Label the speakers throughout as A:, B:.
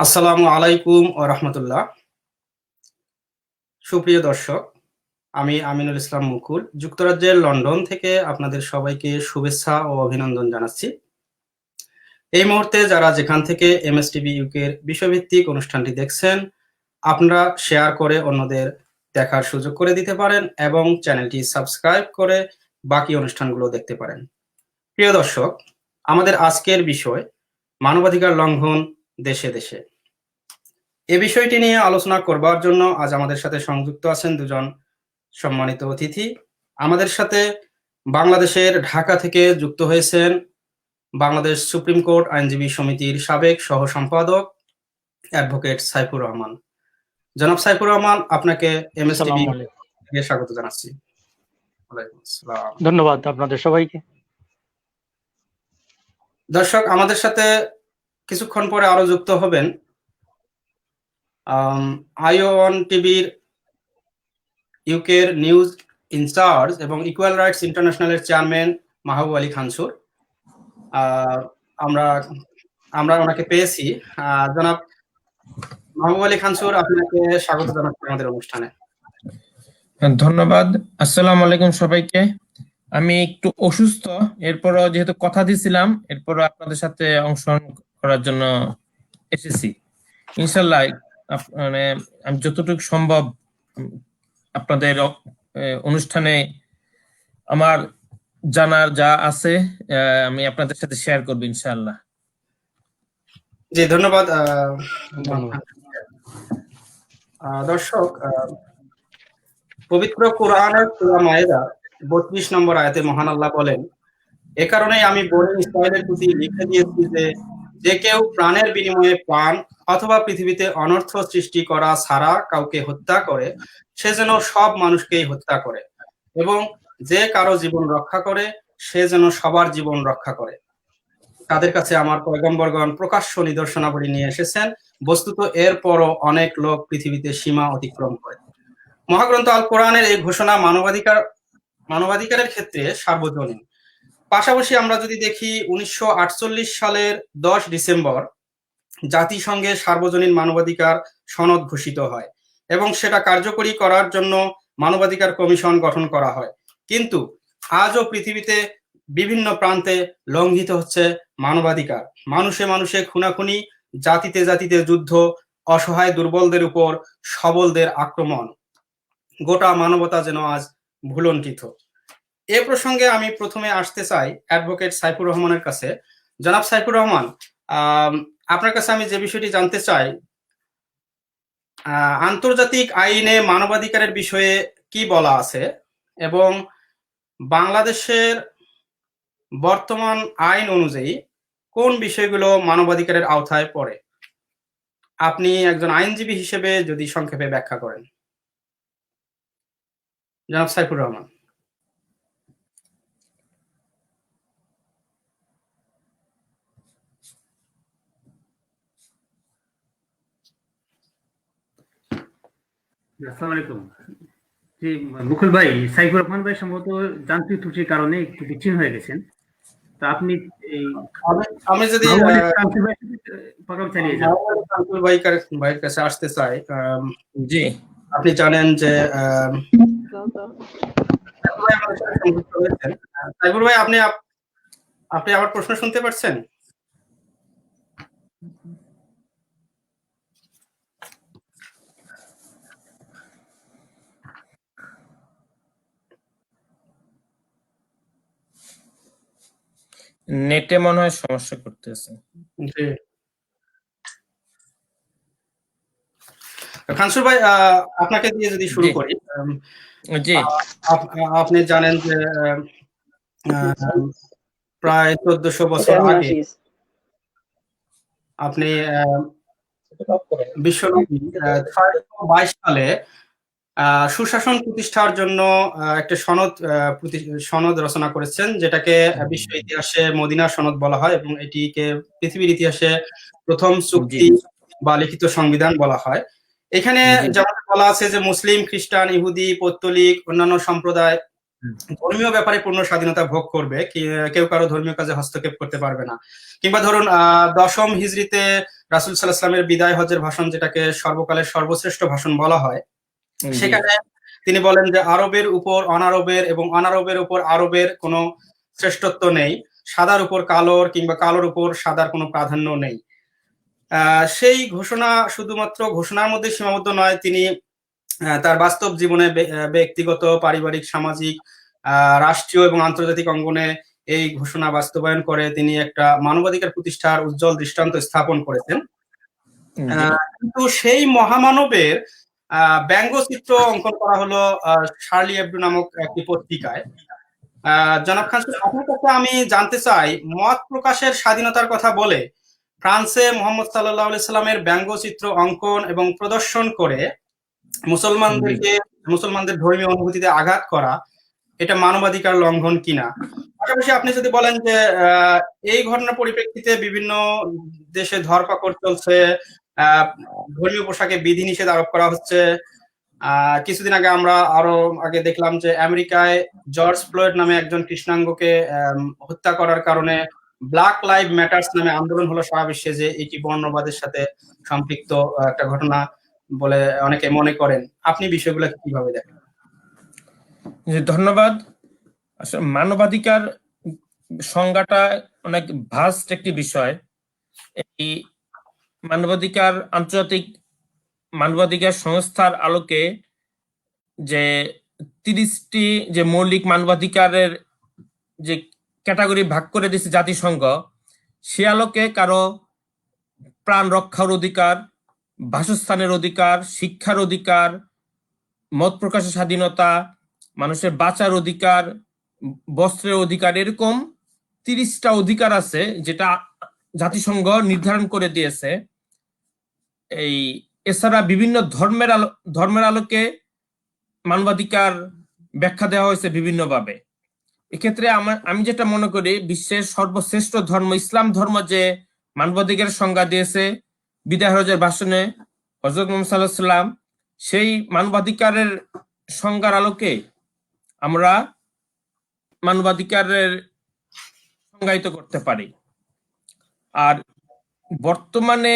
A: আসসালামু আলাইকুম ওয়া রাহমাতুল্লাহ। সুপ্রিয় দর্শক, আমি আমিনুল ইসলাম মুকুল যুক্তরাজ্যের লন্ডন থেকে আপনাদের সবাইকে শুভেচ্ছা ও অভিনন্দন জানাচ্ছি। এই মুহূর্তে যারা যেখান থেকে এমএসটিভি ইউকের বিষয়ভিত্তিক অনুষ্ঠানটি দেখছেন, আপনারা শেয়ার করে অন্যদের দেখার সুযোগ করে দিতে পারেন এবং চ্যানেলটি সাবস্ক্রাইব করে বাকি অনুষ্ঠানগুলো দেখতে পারেন। প্রিয় দর্শক, আমাদের আজকের বিষয় মানবাধিকার লঙ্ঘন দেশে দেশে। এ বিষয়টি নিয়ে আলোচনা করবার জন্য আজ আমাদের সাথে সংযুক্ত আছেন দুজন সম্মানিত অতিথি। আমাদের সাথে বাংলাদেশের ঢাকা থেকে যুক্ত হয়েছেন বাংলাদেশ সুপ্রিম কোর্ট আইনজীবী সমিতির সাবেক সহ সম্পাদক অ্যাডভোকেট সাইফুর রহমান। জনাব সাইফুর রহমান, আপনাকে এমএসটিভি
B: আসসালামু আলাইকুম।
A: থেকে স্বাগত জানাচ্ছি। ওয়ালাইকুম আসসালাম।
B: ধন্যবাদ আপনাদের সবাইকে।
A: দর্শক, আমাদের সাথে কিছুক্ষণ পরে আরো যুক্ত হবেন আইও ওয়ান টিভির ইউকের নিউজ ইনচার্জ এবং ইকুয়াল রাইটস ইন্টারন্যাশনালের চেয়ারম্যান মাহবুব আলী খানসুর। আমরা আমরা ওনাকে পেয়েছি। জনাব মাহবুব আলী খানসুর, আপনাকে স্বাগত জানাচ্ছি আমাদের অনুষ্ঠানে।
C: ধন্যবাদ। আসসালামু আলাইকুম সবাইকে। আমি একটু অসুস্থ, এরপরও যেহেতু কথা দিয়েছিলাম, এরপরও আপনাদের সাথে অংশগ্রহণ করার জন্য এসেছি। ইনশাল্লাহ মানে আমি যতটুকু সম্ভব আপনাদের অনুষ্ঠানে আমার জানার যা আছে আমি আপনাদের সাথে শেয়ার করব ইনশাআল্লাহ।
A: জি, ধন্যবাদ। দর্শক, পবিত্র কোরআনের সূরা মায়েদা ৩২ নম্বর আয়াতে মহান আল্লাহ বলেন, এ কারণেই আমি বনী ইসরাঈলের প্রতি লিখে দিয়েছি যে কেউ প্রাণের বিনিময়ে প্রাণ অথবা পৃথিবীতে অনর্থ সৃষ্টি করা ছাড়া কাউকে হত্যা করে, সে যেন সব মানুষকেই হত্যা করে, এবং যে কারো জীবন রক্ষা করে সে যেন সবার জীবন রক্ষা করে। তাদের কাছে আমার পয়গম্বরগণ প্রকাশ্য নিদর্শনাবলী নিয়ে এসেছেন, বস্তুত এরপরও অনেক লোক পৃথিবীতে সীমা অতিক্রম করে। মহাগ্রন্থ আল কোরআনের এই ঘোষণা মানবাধিকারের ক্ষেত্রে সার্বজনীন। পাশাপাশি আমরা যদি দেখি 1948 সালের 10 ডিসেম্বর জাতিসংঘে সার্বজনীন মানবাধিকার সনদ ঘোষিত হয় এবং সেটা কার্যকরী করার জন্য মানবাধিকার কমিশন গঠন করা হয়। কিন্তু আজও পৃথিবীতে বিভিন্ন প্রান্তে লঙ্ঘিত হচ্ছে মানবাধিকার। মানুষে মানুষে খুনাখুনি, জাতিতে জাতিতে যুদ্ধ, অসহায় দুর্বলদের উপর সবলদের আক্রমণ, গোটা মানবতা যেন আজ ভুলণ্ঠিত। এ প্রসঙ্গে আমি প্রথমে আসতে চাই অ্যাডভোকেট সাইফুর রহমানের কাছে। জনাব সাইফুর রহমান, আপনার কাছে আমি যে বিষয়টি জানতে চাই, আন্তর্জাতিক আইনে মানবাধিকারের বিষয়ে কি বলা আছে এবং বাংলাদেশের বর্তমান আইন অনুযায়ী কোন বিষয়গুলো মানবাধিকারের আওতায় পড়ে? আপনি একজন আইনজীবী হিসেবে যদি সংক্ষেপে ব্যাখ্যা করেন। জনাব সাইফুর রহমান।
D: আসসালামু আলাইকুম। জি মুকুল ভাই, সাইফুর রহমান ভাই সম্ভবত যান্ত্রিক ত্রুটির কারণে একটু বিচ্ছিন্ন হয়ে গেছেন। তা আপনি
A: আমি যদি
D: চালিয়ে যান।
A: ভাইয়ের কাছে আসতে চাই।
C: জি,
A: আপনি জানেন যে সাইফুর ভাই, আপনি আমার প্রশ্ন শুনতে পাচ্ছেন?
C: নেটে মনে হয় সমস্যা করতেছে।
A: জি, খানসুর ভাই, আপনাকে দিয়ে যদি শুরু করি।
C: জি,
A: আপনি জানেন যে প্রায় 1400 বছর আগে আপনি বিশ্বনবী 622 সালে সুশাসন প্রতিষ্ঠার জন্য একটা সনদ রচনা করেছেন, যেটাকে বিশ্ব ইতিহাসে মদিনার সনদ বলা হয় এবং এটিকে পৃথিবীর ইতিহাসে প্রথম চুক্তি বা লিখিত সংবিধান বলা হয়। এখানে যেমন বলা আছে যে মুসলিম, খ্রিস্টান, ইহুদি, পৌত্তলিক, অন্যান্য সম্প্রদায় ধর্মীয় ব্যাপারে পূর্ণ স্বাধীনতা ভোগ করবে, কেউ কারো ধর্মীয় কাজে হস্তক্ষেপ করতে পারবে না। কিংবা ধরুন 10ম হিজরিতে রাসূল সাল্লাল্লাহু আলাইহি ওয়াসাল্লামের বিদায় হজের ভাষণ, যেটাকে সর্বকালের সর্বশ্রেষ্ঠ ভাষণ বলা হয়, সেখানে তিনি বলেন যে আরবের উপর অনারবের এবং অনারবের উপর আরবের কোনো শ্রেষ্ঠত্ব নেই, সাদার উপর কালোর কিংবা কালোর উপর সাদার কোনো প্রাধান্য নেই। সেই ঘোষণা শুধুমাত্র ঘোষণার মধ্যে সীমাবদ্ধ নয়, তিনি তার বাস্তব জীবনে ব্যক্তিগত, পারিবারিক, সামাজিক, রাষ্ট্রীয় এবং আন্তর্জাতিক অঙ্গনে এই ঘোষণা বাস্তবায়ন করে তিনি একটা মানবাধিকার প্রতিষ্ঠার উজ্জ্বল দৃষ্টান্ত স্থাপন করেছেন। কিন্তু সেই মহামানবের ব্যঙ্গচিত্র অঙ্কন করা হলো শার্লি এবডো নামক একটি পত্রিকায়। জনাব খান, আপনার কাছে আমি জানতে চাই, মত প্রকাশের স্বাধীনতার কথা বলে ফ্রান্সে মুহাম্মদ সাল্লাল্লাহু আলাইহি সাল্লামের ব্যঙ্গচিত্র অঙ্কন এবং প্রদর্শন করে মুসলমানদের ধর্মীয় অনুভূতিতে আঘাত করা, এটা মানবাধিকার লঙ্ঘন কিনা? পাশাপাশি আপনি যদি বলেন যে এই ঘটনার পরিপ্রেক্ষিতে বিভিন্ন দেশে ধরপাকড় চলছে, ধর্মীয় পোশাকে বিধিনিষেধ আরোপ করা হচ্ছে। কিছুদিন আগে আমরা আরো আগে দেখলাম যে আমেরিকায় জর্জ ফ্লয়েড নামে একজন কৃষ্ণাঙ্গকে হত্যা করার কারণে ব্ল্যাক লাইভ ম্যাটার্স নামে আন্দোলন হলো সারা বিশ্বে, যে এটি বর্ণবাদের সাথে সম্পৃক্ত একটা ঘটনা বলে অনেকে মনে করেন। আপনি বিষয়গুলো কিভাবে দেখেন?
C: ধন্যবাদ। আসলে মানবাধিকার সংজ্ঞাটা অনেক ভাস্ট একটি বিষয়। এই মানবাধিকার, আন্তর্জাতিক মানবাধিকার সংস্থার আলোকে যে 30টি যে মৌলিক মানবাধিকারের যে ক্যাটাগরি ভাগ করে দিয়েছে জাতিসংঘ, সে আলোকে কারো প্রাণ রক্ষার অধিকার, বাসস্থানের অধিকার, শিক্ষার অধিকার, মত প্রকাশের স্বাধীনতা, মানুষের বাঁচার অধিকার, বস্ত্রের অধিকার, এরকম 30টা অধিকার আছে যেটা জাতিসংঘ নির্ধারণ করে দিয়েছে। এছাড়া বিভিন্ন ধর্মের আলোকে মানবাধিকার ব্যাখ্যা দেওয়া হয়েছে বিভিন্নভাবে। এক্ষেত্রে আমি যেটা মনে করি, বিশ্বের সর্বশ্রেষ্ঠ ধর্ম ইসলাম ধর্ম যে মানবাধিকারের সংজ্ঞা দিয়েছে বিদায় হজের ভাষণে হযরত মুহাম্মদ সাল্লাল্লাহু আলাইহি ওয়াসাল্লাম, সেই মানবাধিকারের সংজ্ঞার আলোকে আমরা মানবাধিকারের সংজ্ঞায়িত করতে পারি। আর বর্তমানে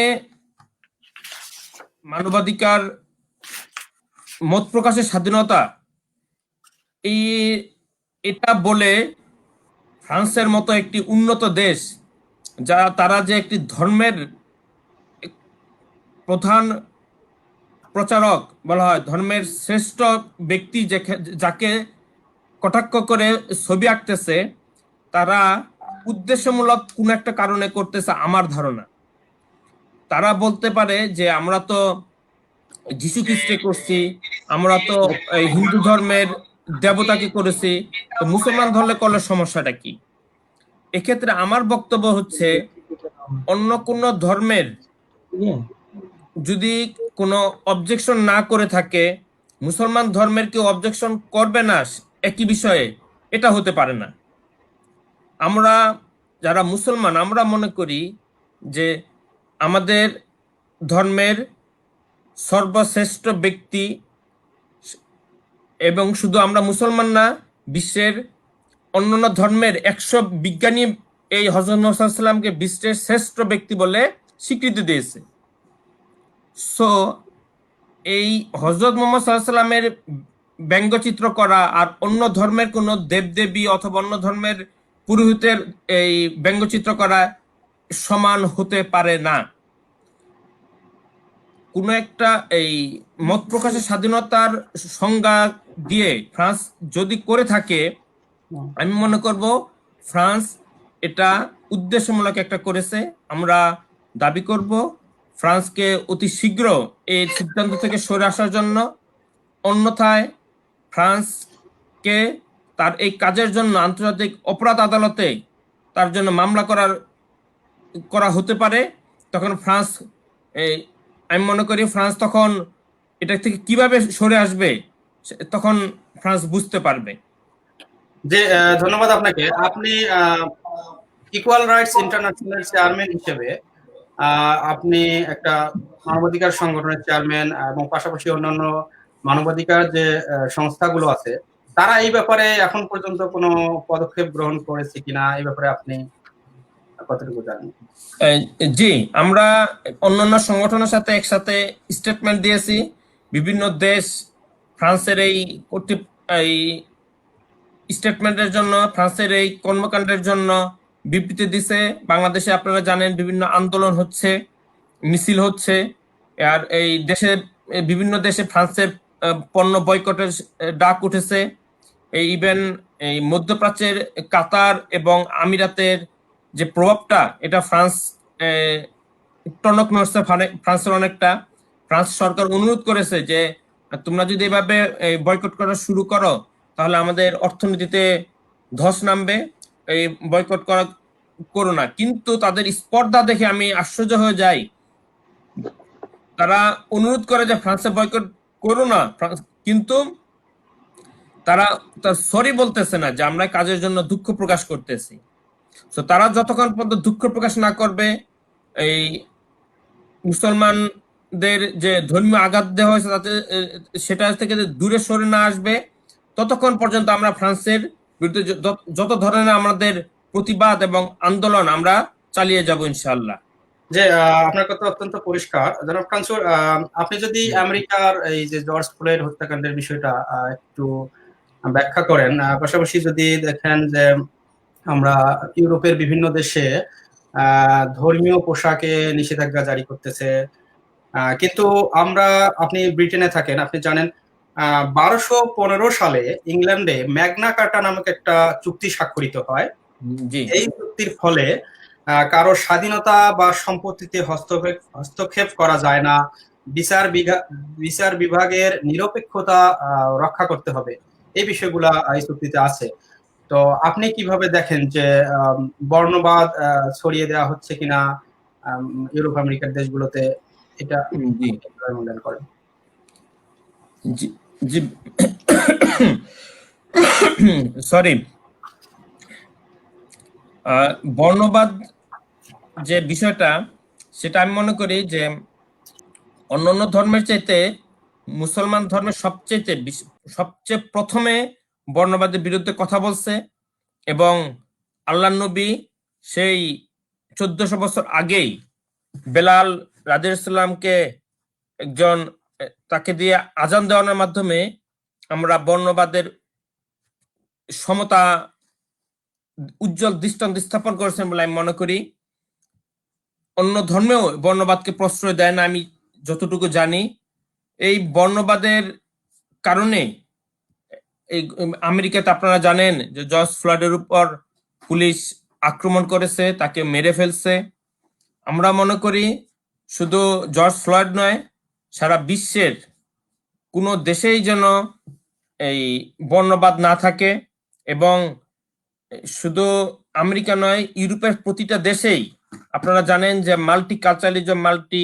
C: মানবাধিকার, মত প্রকাশের স্বাধীনতা, এটা বলে ফ্রান্সের মতো একটি উন্নত দেশ, তারা যে একটি ধর্মের প্রধান প্রচারক বলা হয়, ধর্মের শ্রেষ্ঠ ব্যক্তি যাকে কটাক্ষ করে ছবি আঁকতেছে, তারা উদ্দেশ্যমূলক কোন একটা কারণে করতেছে আমার ধারণা। তারা বলতে পারে যে আমরা তো যিশু খ্রিস্টে করছি, আমরা তো হিন্দু ধর্মের দেবতাকে করেছি, তো মুসলমান ধর্মে করলে সমস্যাটা কি? এক্ষেত্রে আমার বক্তব্য হচ্ছে, অন্য কোন ধর্মের যদি কোনো অবজেকশন না করে থাকে, মুসলমান ধর্মের কেউ অবজেকশন করবে না একই বিষয়ে, এটা হতে পারে না। আমরা যারা মুসলমান, আমরা মনে করি যে আমাদের ধর্মের সর্বশ্রেষ্ঠ ব্যক্তি, এবং শুধু আমরা মুসলমান না, বিশ্বের অন্যান্য ধর্মের 100 বিজ্ঞানী এই হযরত মুহাম্মদ সাল্লাল্লাহু আলাইহি ওয়াসাল্লামকে বিশ্বের শ্রেষ্ঠ ব্যক্তি বলে স্বীকৃতি দিয়েছে। সো এই হযরত মুহাম্মদ সাল্লাল্লাহু আলাইহি ওয়াসাল্লামের ব্যঙ্গচিত্র করা আর অন্য ধর্মের কোন দেবদেবী অথবা অন্য ধর্মের পুরোহিতের এই ব্যঙ্গচিত্র করা সমান হতে পারে না। কোন একটা এই মত প্রকাশের স্বাধীনতার সংজ্ঞা দিয়ে ফ্রান্স যদি করে থাকে, আমি মনে করব ফ্রান্স এটা উদ্দেশ্যমূলক একটা করেছে। আমরা দাবি করব ফ্রান্সকে অতি শীঘ্র এই সিদ্ধান্ত থেকে সরে আসার জন্য। অন্যথায় ফ্রান্সকে তার এই কাজের জন্য আন্তর্জাতিক অপরাধ আদালতে তার জন্য মামলা করা হতে পারে। তখন ফ্রান্স, আমি মনে করি ফ্রান্স তখন এটা থেকে কিভাবে সরে আসবে, তখন ফ্রান্স বুঝতে পারবে।
A: যে ধন্যবাদ আপনাকে। আপনি ইকুয়াল রাইটস ইন্টারন্যাশনাল চেয়ারম্যান হিসেবে আপনি একটা মানবাধিকার সংগঠনের চেয়ারম্যান, এবং পাশাপাশি অন্যান্য মানবাধিকার যে সংস্থাগুলো আছে, তারা এই ব্যাপারে এখন পর্যন্ত কোনো পদক্ষেপ গ্রহণ করেছে কিনা, এই ব্যাপারে আপনি কতটুকু জানেন?
C: জি, আমরা অন্যান্য সংগঠনের সাথে একসাথে স্টেটমেন্ট দিয়েছি। বিভিন্ন দেশ ফ্রান্সের এই স্টেটমেন্টের জন্য, ফ্রান্সের এই কর্মকাণ্ডের জন্য বিবৃতি দিছে। বাংলাদেশে আপনারা জানেন বিভিন্ন আন্দোলন হচ্ছে, মিছিল হচ্ছে, আর এই দেশে বিভিন্ন দেশে ফ্রান্সের পণ্য বয়কটের ডাক উঠেছে। এই ইভেন এই মধ্যপ্রাচ্যের কাতার এবং আমিরাতের যে প্রভাবটা, এটা ফ্রান্স টনক নড়ছে ফ্রান্সের অনেকটা। ফ্রান্স সরকার অনুরোধ করেছে যে তোমরা যদি এভাবে বয়কট করা শুরু করো তাহলে আমাদের অর্থনীতিতে ধস নামবে, এই বয়কট করো না। কিন্তু তাদের স্পর্ধা দেখে আমি আশ্চর্য হয়ে যাই। তারা অনুরোধ করে যে ফ্রান্সে বয়কট করো না, কিন্তু তারা সরি বলতেছে না যে আমরা কাজের জন্য দুঃখ প্রকাশ করতেছি। তো তারা যতক্ষণ পর্যন্ত দুঃখ প্রকাশ না করবে, এই মুসলমানদের যে ধর্মীয় আঘাত দেওয়া হয়েছে তাতে সেটা থেকে দূরে সরে না আসবে, ততক্ষণ পর্যন্ত আমরা ফ্রান্সের বিরুদ্ধে যত ধরনের আমাদের প্রতিবাদ এবং আন্দোলন আমরা চালিয়ে যাব ইনশাআল্লাহ।
A: যে আপনার কথা অত্যন্ত পরিষ্কার জনাব কানসুর। আপনি যদি আমেরিকার এই যে জর্জ ফ্লয়েড হত্যাকাণ্ডের বিষয়টা একটু ব্যাখ্যা করেন, পাশাপাশি যদি দেখেন যে আমরা ইউরোপের বিভিন্ন দেশে ধর্মীয় পোশাকে নিষেধাজ্ঞা জারি করতেছে, কিন্তু আপনি ব্রিটেনে থাকেন, আপনি জানেন 1215 সালে ইংল্যান্ডে ম্যাগনা কার্টা নামক একটা চুক্তি স্বাক্ষরিত হয়। এই চুক্তির ফলে কারো স্বাধীনতা বা সম্পত্তিতে হস্তক্ষেপ করা যায় না, বিচার বিভাগের নিরপেক্ষতা রক্ষা করতে হবে, এই বিষয়গুলা এই চুক্তিতে আছে। তো আপনি কিভাবে দেখেন যে বর্ণবাদ ছড়িয়ে দেওয়া হচ্ছে কিনা ইউরোপ আমেরিকার দেশগুলোতে, এটা মূল্যায়ন করেন?
C: জি, সরি, বর্ণবাদ যে বিষয়টা, সেটা আমি মনে করি যে অন্যান্য ধর্মের চাইতে মুসলমান ধর্মের সবচেয়ে প্রথমে বর্ণবাদের বিরুদ্ধে কথা বলছে, এবং আল্লাহ নবী সেই 1400 বছর আগেই বেলাল রাদিয়াল্লাহু তাকে দিয়ে আজান দেওয়ানোর মাধ্যমে আমরা বর্ণবাদের সমতা উজ্জ্বল দৃষ্টান্ত স্থাপন করেছেন বলে আমি মনে করি। অন্য ধর্মেও বর্ণবাদকে প্রশ্রয় দেয় না আমি যতটুকু জানি। এই বর্ণবাদের কারণে এই আমেরিকাতে আপনারা জানেন যে জর্জ ফ্লয়েডের উপর পুলিশ আক্রমণ করেছে, তাকে মেরে ফেলছে। আমরা মনে করি শুধু জর্জ ফ্লয়েড নয়, সারা বিশ্বের কোনো দেশেই যেন এই বর্ণবাদ না থাকে, এবং শুধু আমেরিকা নয়, ইউরোপের প্রতিটা দেশেই আপনারা জানেন যে মাল্টি কালচারালিজম, মাল্টি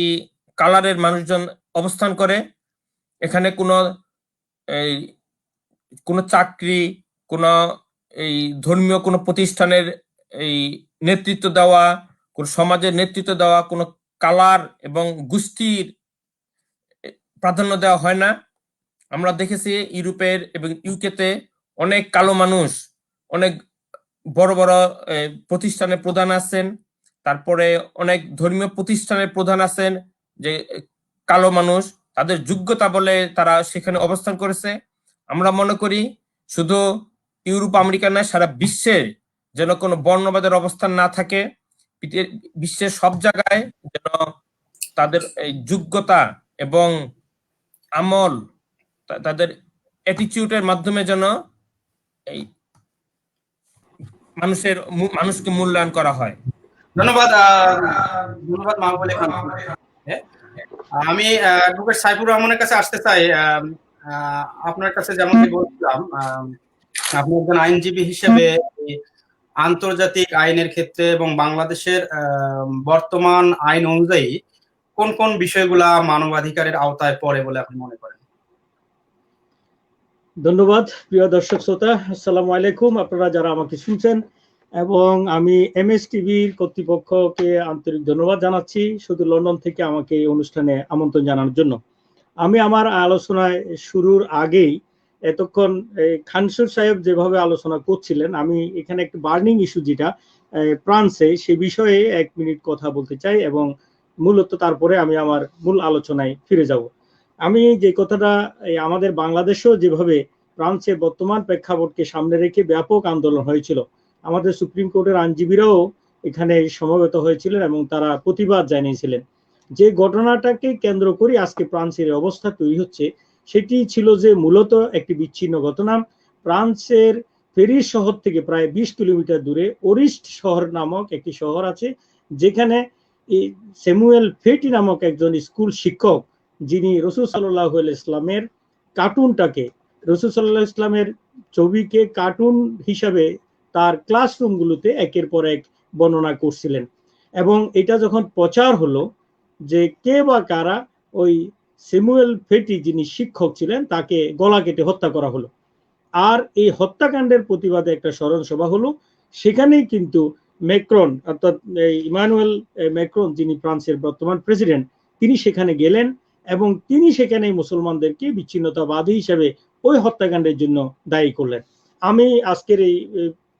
C: কালারের মানুষজন অবস্থান করে। এখানে কোনো চাকরি, কোনো এই ধর্মীয় কোনো প্রতিষ্ঠানের এই নেতৃত্ব দেওয়া, কোন সমাজের নেতৃত্ব দেওয়া, কোনো কালার এবং গোষ্ঠীর প্রাধান্য দেওয়া হয় না। আমরা দেখেছি ইউরোপের এবং ইউকেতে অনেক কালো মানুষ অনেক বড় বড় প্রতিষ্ঠানের প্রধান আছেন, তারপরে অনেক ধর্মীয় প্রতিষ্ঠানের প্রধান আছেন যে কালো মানুষ, তাদের যোগ্যতা বলে তারা সেখানে অবস্থান করেছে। আমরা মনে করি শুধু ইউরোপ আমেরিকা নয়, সারা বিশ্বের যেন কোনো বর্ণবাদের অবস্থান না থাকে। বিশ্বের সব জায়গায় যেন তাদের এই যোগ্যতা এবং আমল, তাদের অ্যাটিটিউডের মাধ্যমে যেন এই মানুষকে মূল্যায়ন করা হয়।
A: ধন্যবাদ মাহবুবে খান। আমি অ্যাডভোকেট সাইফুর রহমানের কাছে আসতে চাই। আপনার কাছে যেমনটি বলছিলাম, আপনি একজন আইনজীবী হিসেবে আন্তর্জাতিক আইনের ক্ষেত্রে এবং বাংলাদেশের বর্তমান আইন অনুযায়ী কোন কোন বিষয়গুলা মানবাধিকারের আওতায় পড়ে বলে আপনি মনে করেন?
B: ধন্যবাদ প্রিয় দর্শক শ্রোতা, আসসালামু আলাইকুম। আপনারা যারা আমাকে শুনছেন, এবং আমি এমএস টিভির কর্তৃপক্ষকে আন্তরিক ধন্যবাদ জানাচ্ছি শুধু লন্ডন থেকে আমাকে এই অনুষ্ঠানে আমন্ত্রণ জানানোর জন্য। আমি আমার আলোচনায় শুরুর আগেই এতক্ষণ খানসুর সাহেব যেভাবে আলোচনা করছিলেন, আমি এখানে একটু বার্নিং ইস্যু যেটা ফ্রান্সে, সে বিষয়ে 1 মিনিট কথা বলতে চাই এবং মূলত তারপরে আমি আমার মূল আলোচনায় ফিরে যাব। আমি যে কথাটা, আমাদের বাংলাদেশেও যেভাবে ফ্রান্সের বর্তমান প্রেক্ষাপটকে সামনে রেখে ব্যাপক আন্দোলন হয়েছিল, আমাদের সুপ্রিম কোর্টের আইনজীবীরাও এখানে সমবেত হয়েছিলেন এবং তারা প্রতিবাদ জানিয়েছিলেন। যে ঘটনাটাকে কেন্দ্র করে আজকে ফ্রান্সের অবস্থা তৈরি হচ্ছে, সেটি ছিল যে মূলত একটি বিচ্ছিন্ন ঘটনা। ফ্রান্সের প্যারিস শহর থেকে প্রায় 20 কিলোমিটার দূরে ওরিস্ট শহর নামক একটি শহর আছে, যেখানে স্যামুয়েল ফেটি নামক একজন স্কুল শিক্ষক, যিনি রাসূল সাল্লাল্লাহু আলাইহি ইসলামের কার্টুনটাকে, রাসূল সাল্লাল্লাহু আলাইহি ইসলামের ছবিকে কার্টুন হিসাবে তার ক্লাসরুমগুলোতে একের পর এক বর্ণনা করছিলেন। এবং এটা যখন প্রচার হলো যে কে বা কারা ওই স্যামুয়েল ফেটি যিনি শিক্ষক ছিলেন তাকে গলা কেটে হত্যা করা হলো। আর এই হত্যাকাণ্ডের প্রতিবাদে একটা স্মরণ সভা হলো। সেখানেই কিন্তু ম্যাক্রন, অর্থাৎ ইমানুয়েল ম্যাক্রন, যিনি ফ্রান্সের বর্তমান প্রেসিডেন্ট, তিনি সেখানে গেলেন এবং তিনি সেখানে মুসলমানদেরকে বিচ্ছিন্নতাবাদী হিসেবে ওই হত্যাকাণ্ডের জন্য দায়ী করলেন। আমি আজকের এই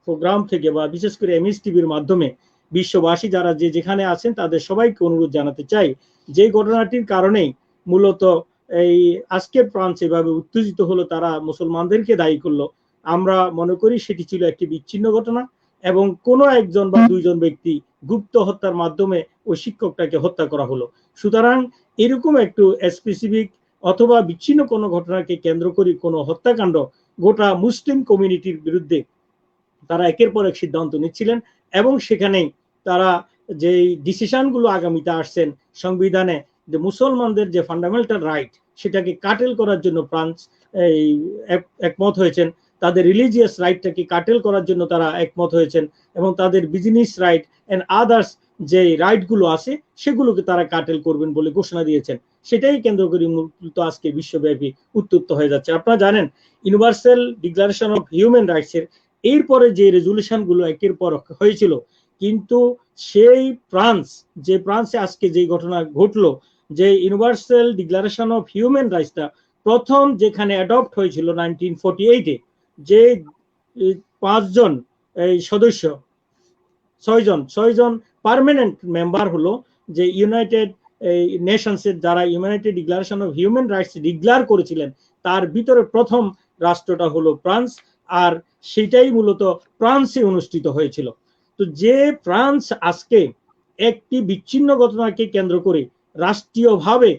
B: প্রোগ্রাম থেকে বা বিশেষ করে এমএস টিভির মাধ্যমে বিশ্ববাসী যারা যে যেখানে আছেন তাদের সবাইকে অনুরোধ জানাতে চাই, যে ঘটনাটির কারণেই মূলত এই আজকে ফ্রান্স এভাবে উত্তেজিত হলো, তারা মুসলমানদেরকে দায়ী করলো, আমরা মনে করি সেটি ছিল একটি বিচ্ছিন্ন ঘটনা এবং কোনো একজন বা দুইজন ব্যক্তি গুপ্ত হত্যার মাধ্যমে ওই শিক্ষকটাকে হত্যা করা হলো। সুতরাং এরকম একটু স্পেসিফিক অথবা বিচ্ছিন্ন কোনো ঘটনাকে কেন্দ্র করে কোনো হত্যাকাণ্ড গোটা মুসলিম কমিউনিটির বিরুদ্ধে তারা একের পর এক সিদ্ধান্ত নিচ্ছিলেন এবং সেখানেই তারা যে ডিসিশনগুলো আগামীতে আসছেন সংবিধানে, যে মুসলমানদের যে ফান্ডামেন্টাল রাইট সেটাকে কাটেল করার জন্য ফ্রান্স একমত হয়েছেন, তাদের রিলিজিয়াস রাইটটাকে কাটেল করার জন্য তারা একমত হয়েছেন এবং তাদের বিজনেস রাইট এন্ড আদার্স যে রাইটগুলো আছে সেগুলোকে তারা কাটেল করবেন বলে ঘোষণা দিয়েছেন। সেটাই কেন্দ্র করে মূলত আজকে বিশ্বব্যাপী উত্তপ্ত হয়ে যাচ্ছে। আপনারা জানেন ইউনিভার্সাল ডিক্লারেশন অফ হিউম্যান রাইটসের এরপরে যে রেজুলেশনগুলো একের পর হয়েছিল, কিন্তু সেই ফ্রান্সে আজকে যে ঘটনা ঘটলো, যে ইউনিভার্সাল ডিক্লারেশন অফ হিউম্যান রাইটসটা প্রথম যেখানে অ্যাডপ্ট হয়েছিল 1948-এ, যে 5 জন সদস্য, 6 জন পার্মানেন্ট মেম্বার হলো, যে ইউনাইটেড নেশনসের যারা United declaration of human rights declare করেছিলেন, তার ভিতরে প্রথম রাষ্ট্রটা হলো ফ্রান্স, আর সেটাই মূলত ফ্রান্সে অনুষ্ঠিত হয়েছিল। তো যে ফ্রান্স আজকে একটি বিচ্ছিন্ন ঘটনাকে কেন্দ্র করে রাষ্ট্রীয়ভাবে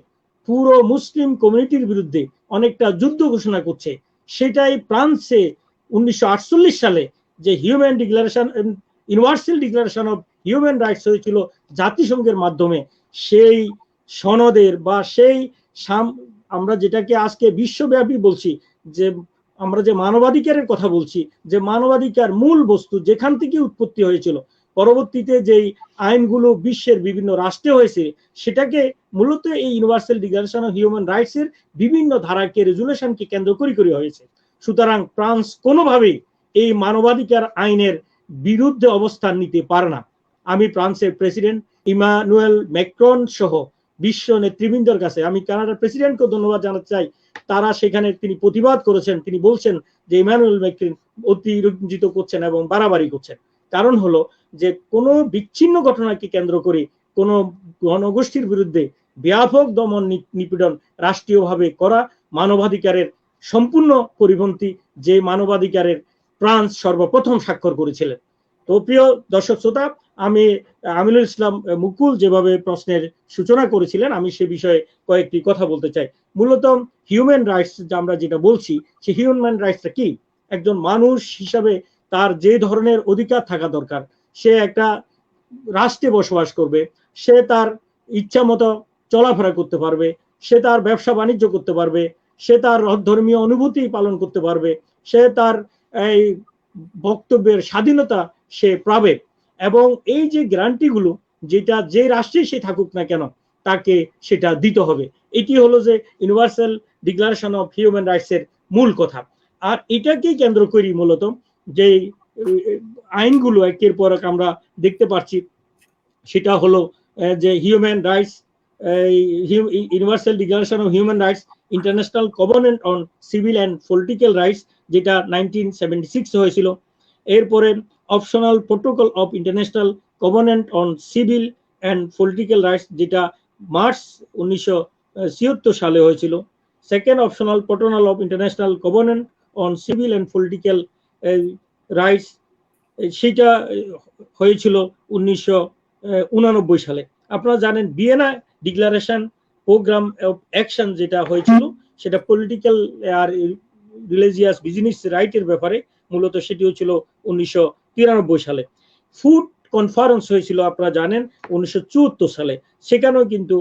B: পুরো মুসলিম কমিউনিটির বিরুদ্ধে অনেকটা যুদ্ধ ঘোষণা করছে, সেটাই ফ্রান্সে 1948 সালে যে universal declaration of human rights হয়েছিল জাতিসংঘের মাধ্যমে, সেই সনদের বা সেই আমরা যেটাকে আজকে বিশ্বব্যাপী বলছি, যে আমরা যে মানবাধিকারের কথা বলছি, যে মানবাধিকার মূল বস্তু যেখান থেকে উৎপত্তি হয়েছিল, পরবর্তীতে যেই আইনগুলো বিশ্বের বিভিন্ন রাষ্ট্রে হয়েছে, সেটাকে মূলত এই universal declaration of human rights এর বিভিন্ন ধারাকে রেজুলেশনকে কেন্দ্র করে হয়েছে। সুতরাং ফ্রান্স কোনোভাবেই এই মানবাধিকার আইনের বিরুদ্ধে অবস্থান নিতে পারে না। আমি ফ্রান্সের প্রেসিডেন্ট ইমানুয়েল ম্যাক্রন সহ বিশ্ব নেতৃবৃন্দের কাছে আমি কানাডার প্রেসিডেন্টকে ধন্যবাদ জানাতে চাই। তারা সেখানে তিনি প্রতিবাদ করেছেন, তিনি বলছেন যে ইমানুয়েল ম্যাক্রন অতিরঞ্জিত করছেন এবং বাড়াবাড়ি করছেন। কারণ হলো যে কোনো বিচ্ছিন্ন ঘটনাকে কেন্দ্র করে কোনো গণগোষ্ঠীর বিরুদ্ধে ব্যাপক দমন নিপীড়ন রাষ্ট্রীয়ভাবে করা মানবাধিকারের সম্পূর্ণ পরিপন্থী, যে মানবাধিকারের ফ্রান্স সর্বপ্রথম স্বাক্ষর করেছিলেন। তো প্রিয় দর্শক শ্রোতা, আমি আমিনুল ইসলাম মুকুল যেভাবে প্রশ্নের সূচনা করেছিলেন, আমি সে বিষয়ে কয়েকটি কথা বলতে চাই। মূলত হিউম্যান রাইটস আমরা যেটা বলছি, সেই হিউম্যান রাইটসটা কি? একজন মানুষ হিসাবে তার যে ধরনের অধিকার থাকা দরকার, সে একটা রাষ্ট্রে বসবাস করবে, সে তার ইচ্ছা মতো চলাফেরা করতে পারবে, সে তার ব্যবসা বাণিজ্য করতে পারবে, সে তার ধর্মীয় অনুভূতি পালন করতে পারবে, সে তার এই বক্তব্যের স্বাধীনতা সে পাবে, এবং এই যে গ্যারান্টিগুলো যেটা যে রাষ্ট্রে সে থাকুক না কেন তাকে সেটা দিতে হবে। এটি হলো যে universal declaration of human rights এর মূল কথা। আর এটাকেই কেন্দ্র করি মূলত যে আইনগুলো একের পর এক আমরা দেখতে পাচ্ছি, সেটা হলো যে human rights, universal declaration of human rights, international covenant on civil and political rights, যেটা 1976 হয়েছিল। এরপরে optional protocol of international covenant on civil and political rights, যেটা মার্চ 1976 সালে হয়েছিল। Second optional protocol of international covenant on civil and political rights, সেটা হয়েছিল 1989 সালে। আপনারা জানেন Vienna declaration programme of action যেটা হয়েছিল, সেটা পলিটিক্যাল আর রিলিজিয়াস বিজনেস রাইটের ব্যাপারে, মূলত সেটি হয়েছিল 1993 সালে। ফুড কনফারেন্স হয়েছিল আপনারা জানেন 1974 সালে, সেখানেও কিন্তু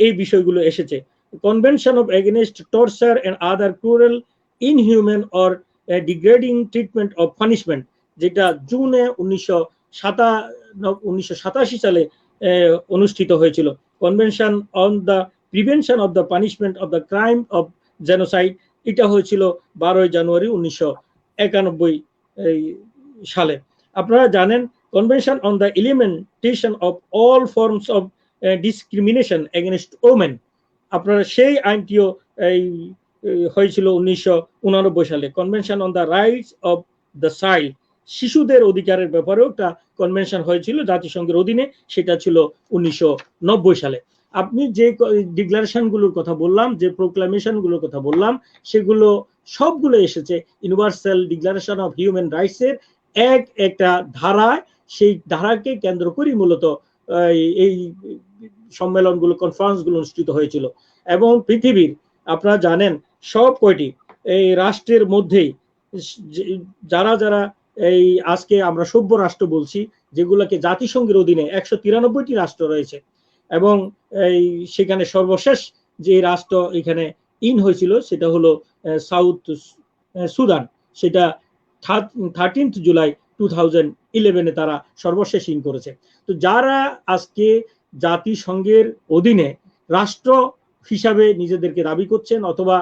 B: এই বিষয়গুলো এসেছে। Convention of against torture and other cruel, inhuman or degrading treatment of punishment, যেটা জুনে 1987 সালে অনুষ্ঠিত হয়েছিল। Convention on the prevention of the punishment of the crime of genocide, এটা হয়েছিল 12 জানুয়ারি 1991 সালে। আপনারা জানেন convention on the elimination of all forms of discrimination against women, আপনারা সেই আইনটিও হয়েছিল 1989 সালে। Convention on the rights of the child, শিশুদের অধিকারের ব্যাপারেও একটা কনভেনশন হয়েছিল জাতিসংঘের অধীনে, সেটা ছিল 1990 সালে। আপনি যে ডিক্লারেশন গুলোর কথা বললাম, যে প্রোক্লামেশন গুলোর কথা বললাম, সেগুলো সবগুলো এসেছে universal declaration of human rights এর একটা ধারায়। সেই ধারাকে কেন্দ্র করে মূলত এই সম্মেলনগুলো, কনফারেন্স গুলো অনুষ্ঠিত হয়েছিল। এবং পৃথিবীর আপনারা জানেন সব কয়টি এই রাষ্ট্রের মধ্যেই যারা যারা এই আজকে আমরা সভ্য রাষ্ট্র বলছি, যেগুলোকে জাতিসংঘের অধীনে 193টি রাষ্ট্র রয়েছে, এবং এই সেখানে সর্বশেষ যে রাষ্ট্র এখানে ইন হয়েছিল সেটা হলো সাউথ সুদান, সেটা 13 জুলাই 2011 তারা সর্বশেষ ইন করেছে। তো যারা আজকে জাতিসংঘের অধীনে রাষ্ট্র হিসাবে নিজেদেরকে দাবি করছেন, অথবা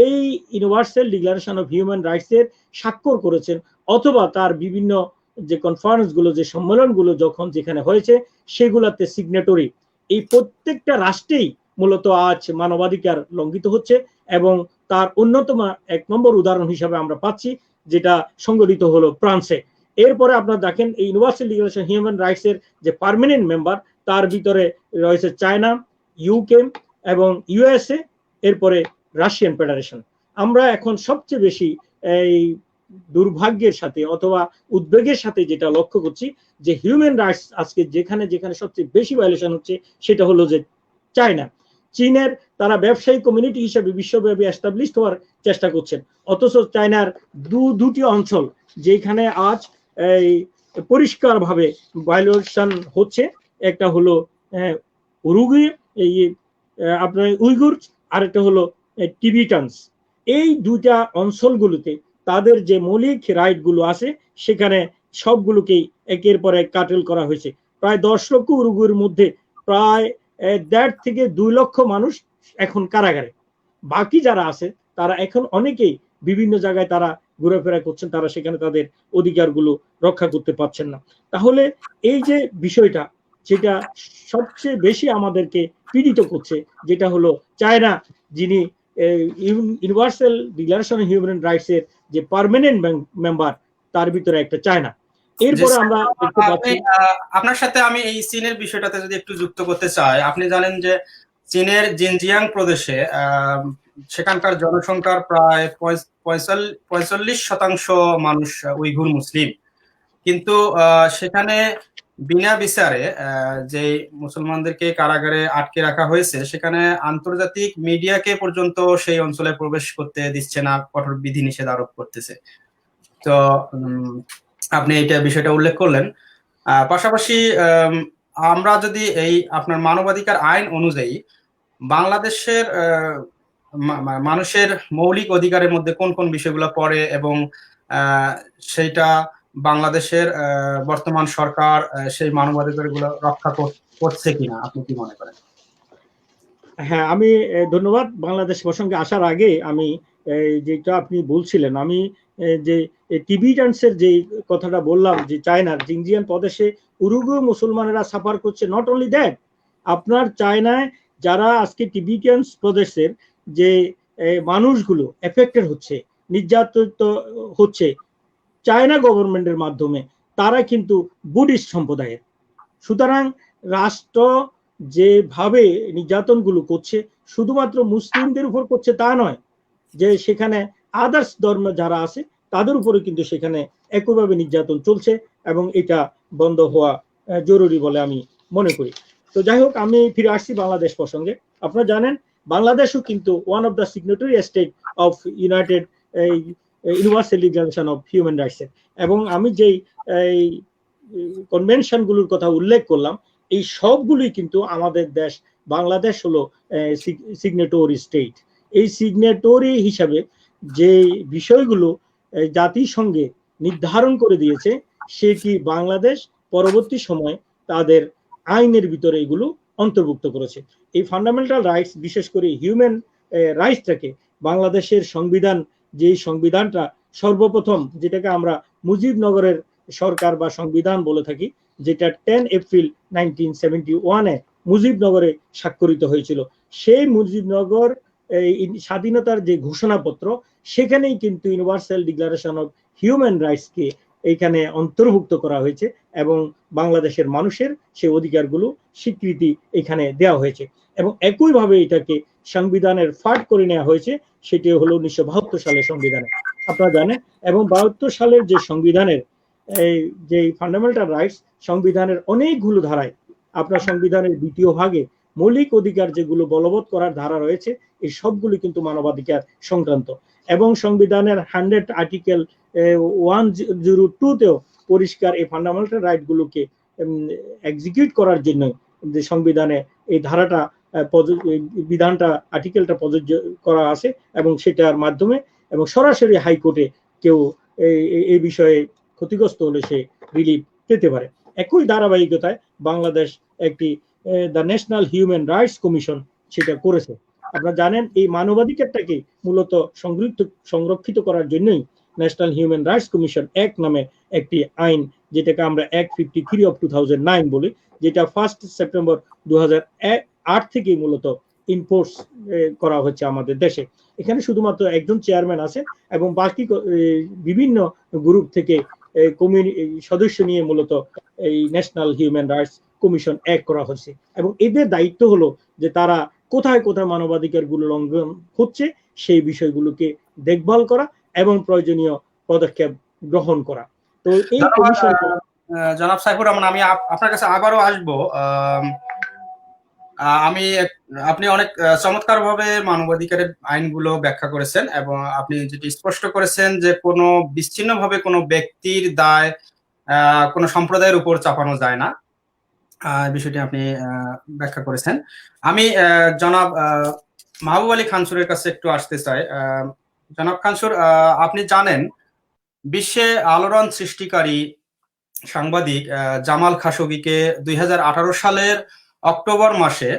B: এই universal declaration of human rights এর স্বাক্ষর করেছেন, অথবা তার বিভিন্ন যে কনফারেন্স গুলো, যে সম্মেলন গুলো যখন যেখানে হয়েছে সেগুলাতে সিগনেটরি, এই প্রত্যেকটা রাষ্ট্রেই মূলত আজ মানবাধিকার লঙ্ঘিত হচ্ছে। এবং তার অন্যতম 1 নম্বর উদাহরণ হিসাবে আমরা পাচ্ছি, যেটা সংগঠিত হলো ফ্রান্সে। এরপরে আপনারা দেখেন এই ইউনিভার্সাল ডিক্লারেশন হিউম্যান রাইটস এর যে পার্মানেন্ট মেম্বার, তার ভিতরে রয়েছে চায়না, ইউকে এবং ইউএসএ, এরপরে রাশিয়ান ফেডারেশন। আমরা এখন সবচেয়ে বেশি এই দুর্ভাগ্যের সাথে অথবা উদ্বেগের সাথে যেটা লক্ষ্য করছি, যে হিউম্যান রাইটস আজকে যেখানে যেখানে সবচেয়ে বেশি ভায়োলেশন হচ্ছে, সেটা হলো যে চায়না। চীনের তারা ব্যবসায়িক কমিউনিটি হিসেবে বিশ্বব্যাপী এস্টাবলিশড হওয়ার চেষ্টা করছেন, অথচ চায়নার দুটি অঞ্চল যেখানে আজ এই পরিষ্কারভাবে ভায়োলেশন হচ্ছে, একটা হলো উরুগুয়ে, এই আপনার উইগুর, আর একটা হলো টিবিটানস। এই দুইটা অঞ্চলগুলোতে তাদের যে মৌলিক রাইট গুলো আছে, সেখানে সবগুলোকেই একের পর এক কাটেল করা হয়েছে। প্রায় 10 লক্ষ উরুগুয়ের মধ্যে প্রায় 1.5 থেকে 2 লক্ষ মানুষ এখন কারাগারে। বাকি যারা আছে তারা এখন অনেকেই বিভিন্ন জায়গায় তারা ঘোরাফেরা করছেন, তারা সেখানে তাদের অধিকারগুলো রক্ষা করতে পারছেন না। তাহলে এই যে বিষয়টা, যেটা সবচেয়ে বেশি আমাদেরকে পীড়িত করছে, যেটা হলো চায়না, যিনি universal declaration of human rights এর যে পার্মানেন্ট মেম্বার, তার ভিতরে একটা চায়না। এরপরে আমরা দেখতে পাচ্ছি,
A: আপনার সাথে আমি এই চীনের বিষয়টাতে যদি একটু যুক্ত করতে চাই, আপনি জানেন যে চীনের জিনজিয়াং প্রদেশে সেখানকার জনসংখ্যার প্রায় 45% মানুষ উইঘুর মুসলিম, কিন্তু সেখানে বিনা বিচারে যে মুসলমানদেরকে কারাগারে আটকে রাখা হয়েছে, সেখানে আন্তর্জাতিক মিডিয়াকে পর্যন্ত সেই অঞ্চলে প্রবেশ করতে দিচ্ছে না, কঠোর বিধিনিষেধ আরোপ করতেছে। তো আপনি এটা বিষয়টা উল্লেখ করলেন। পাশাপাশি আমরা যদি এই আপনার মানবাধিকার আইন অনুযায়ী বাংলাদেশের মানুষের মৌলিক অধিকারের মধ্যে কোন কোন বিষয়গুলো পড়ে, এবং সেইটা বাংলাদেশের বর্তমান সরকার সেই মানবাধিকারগুলো রক্ষা করছে কিনা, আপনি কি মনে করেন?
B: হ্যাঁ, আমি ধন্যবাদ। বাংলাদেশ প্রসঙ্গে আসার আগে আমি যেটা আপনি বলছিলেন, আমি যে টিবিটানসের যে কথাটা বললাম, যে চায়নার জিনজিয়াং প্রদেশে উরুগুয়ে মুসলমানেরা সাফার করছে। নট অনলি দ্যাট, আপনার চায়নায় যারা আজকে টিবিটানস প্রদেশের যে মানুষগুলো এফেক্টেড হচ্ছে, নির্যাতিত হচ্ছে চায়না গভর্নমেন্টের মাধ্যমে, তারা কিন্তু বুদ্ধিস্ট সম্প্রদায়ের। সুতরাং রাষ্ট্র যেভাবে নির্যাতনগুলো করছে শুধুমাত্র মুসলিমদের উপর করছে তা নয়, যে সেখানে আদার্স ধর্ম যারা আছে তাদের উপরে কিন্তু সেখানে একইভাবে নির্যাতন চলছে, এবং এটা বন্ধ হওয়া জরুরি বলে আমি মনে করি। তো যাই হোক, আমি ফিরে আসছি বাংলাদেশ প্রসঙ্গে। আপনারা জানেন বাংলাদেশও কিন্তু one of the signatory state of United universal declaration of human rights. এবং আমি যেই কনভেনশনগুলোর কথা উল্লেখ করলাম, এই সবগুলোই কিন্তু আমাদের দেশ বাংলাদেশ হলো সিগনেটরি স্টেট। এই সিগনেটরি হিসাবে যে বিষয়গুলো জাতিসংঘে নির্ধারণ করে দিয়েছে, সেটি বাংলাদেশ পরবর্তী সময়ে তাদের আইনের ভিতরে এগুলো অন্তর্ভুক্ত করেছে। এই ফান্ডামেন্টাল রাইটস, বিশেষ করে হিউম্যান রাইটসটাকে বাংলাদেশের সংবিধান, যে সংবিধানটা সর্বপ্রথম, যেটাকে আমরা মুজিবনগরের সরকার বা সংবিধান বলে থাকি, যেটা 10 এপ্রিল 1971-এ মুজিবনগরে স্বাক্ষরিত হয়েছিল, সেই মুজিবনগর স্বাধীনতার যে ঘোষণাপত্র, সেখানেই কিন্তু ইউনিভার্সাল ডিক্লারেশন অফ হিউম্যান রাইটসকে এইখানে অন্তর্ভুক্ত করা হয়েছে, এবং বাংলাদেশের মানুষের সেই অধিকারগুলো স্বীকৃতি এখানে দেওয়া হয়েছে। এবং একইভাবে এটাকে সংবিধানের ফাট করে নেওয়া হয়েছে, সেটি হলো 1972 সালের সংবিধানে, আপনারা জানেন। এবং 72 সালের যে সংবিধানের যে ফান্ডামেন্টাল রাইটস, সংবিধানের অনেকগুলো ধারায়, আপনার সংবিধানের দ্বিতীয় ভাগে মৌলিক অধিকার যেগুলো বলবৎ করার ধারা রয়েছে, এই সবগুলি কিন্তু মানবাধিকার সংক্রান্ত। এবং সংবিধানের 100 আর্টিকেল 102-তেও পরিষ্কার এই ফান্ডামেন্টাল রাইট গুলোকে এক্সিকিউট করার জন্য যে সংবিধানে এই ধারাটা, বিধানটা, আর্টিকেলটা প্রযোজ্য করা আছে, এবং সেটার মাধ্যমে এবং সরাসরি হাইকোর্টে কেউ এই বিষয়ে ক্ষতিগ্রস্ত হলে সে রিলিফ পেতে পারে। একই ধারাবাহিকতায় বাংলাদেশ একটি the national human rights commission সেটা করেছে। আপনারা জানেন এই মানবাধিকারটাকে মূলত সংরক্ষিত করার জন্যই national human rights commission act নামে একটি আইন, যেটাকে আমরা অ্যাক্ট 53 অফ 2009 বলি, যেটা 1 সেপ্টেম্বর 2008 থেকে মূলত ইনফোর্স করা হচ্ছে আমাদের দেশে। এখানে শুধুমাত্র একজন চেয়ারম্যান আছে, এবং বাকি বিভিন্ন গ্রুপ থেকে সদস্য নিয়ে মূলত এই national human rights commission act করা হচ্ছে। এবং এদের দায়িত্ব হলো যে তারা কোথায় কোথায় মানবাধিকার গুলো লঙ্ঘন হচ্ছে সেই বিষয়গুলোকে দেখভাল করা এবং প্রয়োজনীয় পদক্ষেপ গ্রহণ করা। তো এই কমিশন,
A: জনাব সাইফুর রহমান, আমি আপনার কাছে আবারও আসবো। আপনি অনেক চমৎকার ভাবে মানবাধিকারের আইনগুলো ব্যাখ্যা করেছেন, এবং আপনি যেটি স্পষ্ট করেছেন যে কোনো বিচ্ছিন্নভাবে কোনো ব্যক্তির দায় কোনো সম্প্রদায়ের উপর চাপানো যায় না, বিষয়টি আপনি ব্যাখ্যা করেছেন। আমি জনাব মাহবুব আলী খানসুরের কাছে একটু আসতে চাই। জনাব খানসুর, আপনি জানেন বিশ্বে আলোড়ন সৃষ্টিকারী সাংবাদিক জামাল খাশোগিকে 2018 সালের অক্টোবর মাসে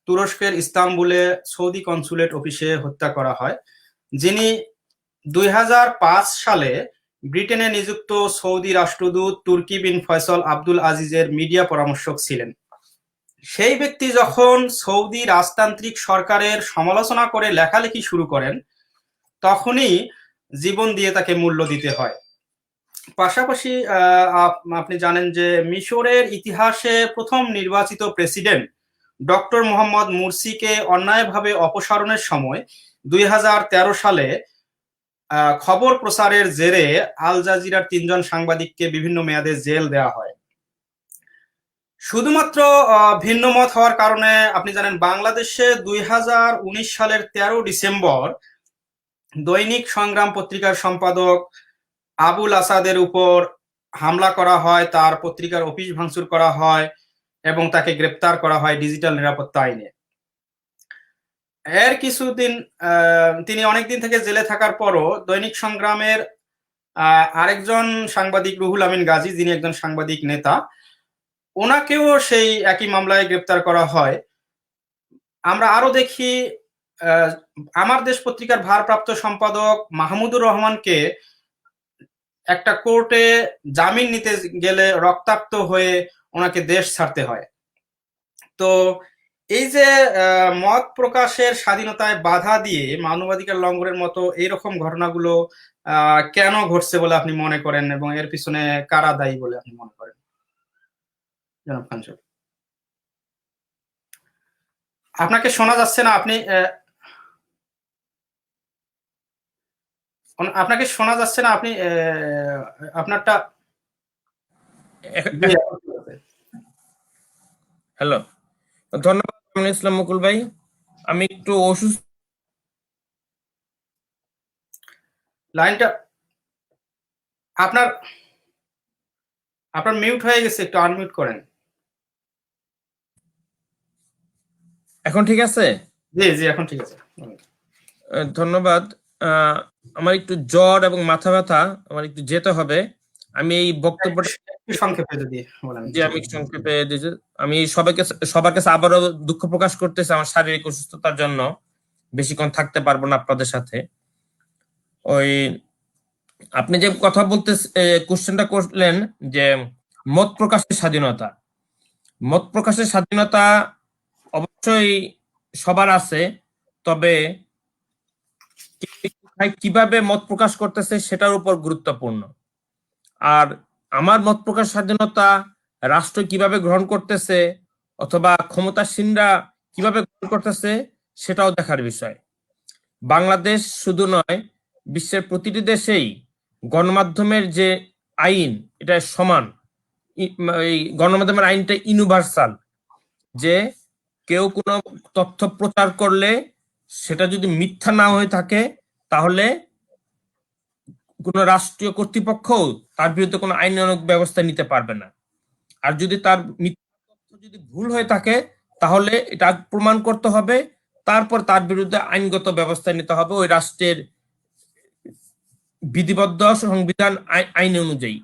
A: তুরস্কের ইস্তাম্বুলে সৌদি কনসুলেট অফিসে হত্যা করা হয়, যিনি 2005 সালে ব্রিটেনে নিযুক্ত সৌদি রাষ্ট্রদূত তুর্কি বিন ফয়সল আব্দুল আজিজের মিডিয়া পরামর্শক ছিলেন। সেই ব্যক্তি যখন সৌদি রাজতান্ত্রিক সরকারের সমালোচনা করে লেখালেখি শুরু করেন, তখনই জীবন দিয়ে তাকে মূল্য দিতে হয়। পাশাপাশি আপনি জানেন যে মিশরের ইতিহাসে প্রথম নির্বাচিত প্রেসিডেন্ট ডক্টর মোহাম্মদ মুরসিকে অন্যায়ভাবে অপসারণের সময় 2013 সালে খবর প্রচারের জেরে আল জাজিরার 3 জন সাংবাদিককে বিভিন্ন মেয়াদে জেল দেওয়া হয়। শুধুমাত্র ভিন্ন মত হওয়ার কারণে আপনি জানেন বাংলাদেশে 2019 সালের 13 ডিসেম্বর দৈনিক সংগ্রাম পত্রিকার সম্পাদক আবুল আসাদের উপর হামলা করা হয়, তার পত্রিকার অফিস ভাঙচুর করা হয় এবং তাকে গ্রেপ্তার করা হয় ডিজিটাল নিরাপত্তা আইনে। এর কিছুদিন তিনি অনেকদিন থেকে জেলে থাকার পরও দৈনিক সংগ্রামের আরেকজন সাংবাদিক রুহুল আমিন গাজী, যিনি একজন সাংবাদিক নেতা, ওনাকেও সেই একই মামলায় গ্রেপ্তার করা হয়। আমরা আরো দেখি আমার দেশ পত্রিকার ভারপ্রাপ্ত সম্পাদক মাহমুদুর রহমানকে একটা কোর্টে জামিন নিতে গেলে রক্তাক্ত হয়ে ওনাকে দেশ ছাড়তে হয়। তো এই যে মত প্রকাশের স্বাধীনতায় বাধা দিয়ে মানবাধিকার লঙ্ঘনের মতো এইরকম ঘটনাগুলো কেন ঘটছে বলে আপনি মনে করেন এবং এর পিছনে কারা দায়ী বলে আপনি মনে করেন, জনাব খান সাহেব? আপনাকে শোনা যাচ্ছে না, আপনি আপনাকে শোনা যাচ্ছে না, আপনি আপনারটা।
C: হ্যালো, ধন্যবাদ আমিনুল ইসলাম মুকুল ভাই। আমি একটু অসুস্থ।
A: লাইনটা আপনার আপনার মিউট হয়ে গেছে, একটু আনমিউট করেন।
C: এখন ঠিক আছে?
A: জি জি, এখন ঠিক আছে।
C: ধন্যবাদ। আমার একটু জ্বর এবং মাথা ব্যথা, আমার একটু যেতে হবে। আমি এই বক্তব্যটা
A: একটু সংক্ষেপে যদি বলেন।
C: যে আমি সংক্ষেপে দিয়েছি। আমি সবার কাছে আবারও দুঃখ প্রকাশ করতেছি আমার শারীরিক অসুস্থতার জন্য। বেশিক্ষণ থাকতে পারবো না আপনাদের সাথে। ওই আপনি যে কথা বলতে কোশ্চেনটা করলেন যে মত প্রকাশের স্বাধীনতা, মত প্রকাশের স্বাধীনতা অবশ্যই সবার আছে, তবে কিভাবে মত প্রকাশ করতেছে সেটার উপর গুরুত্বপূর্ণ। আর আমার মত প্রকাশ স্বাধীনতা রাষ্ট্র কিভাবে গ্রহণ করতেছে অথবা ক্ষমতাসীনরা কিভাবে গ্রহণ করতেছে সেটাও দেখার বিষয়। বাংলাদেশ শুধু নয়, বিশ্বের প্রতিটি দেশেই গণমাধ্যমের যে আইন এটা সমান। এই গণমাধ্যমের আইনটা ইউনিভার্সাল, যে কেউ কোনো তথ্য প্রচার করলে সেটা যদি মিথ্যা না হয়ে থাকে তাহলে কোন রাষ্ট্রীয় কর্তৃপক্ষ তার বিরুদ্ধে কোনো আইনানুগ ব্যবস্থা নিতে পারবে না। আর যদি তার মিথ্যা তথ্য যদি ভুল হয়ে থাকে তাহলে এটা প্রমাণ করতে হবে, তারপর তার বিরুদ্ধে আইনগত ব্যবস্থা নিতে হবে ওই রাষ্ট্রের বিধিবদ্ধ সংবিধান আইন অনুযায়ী।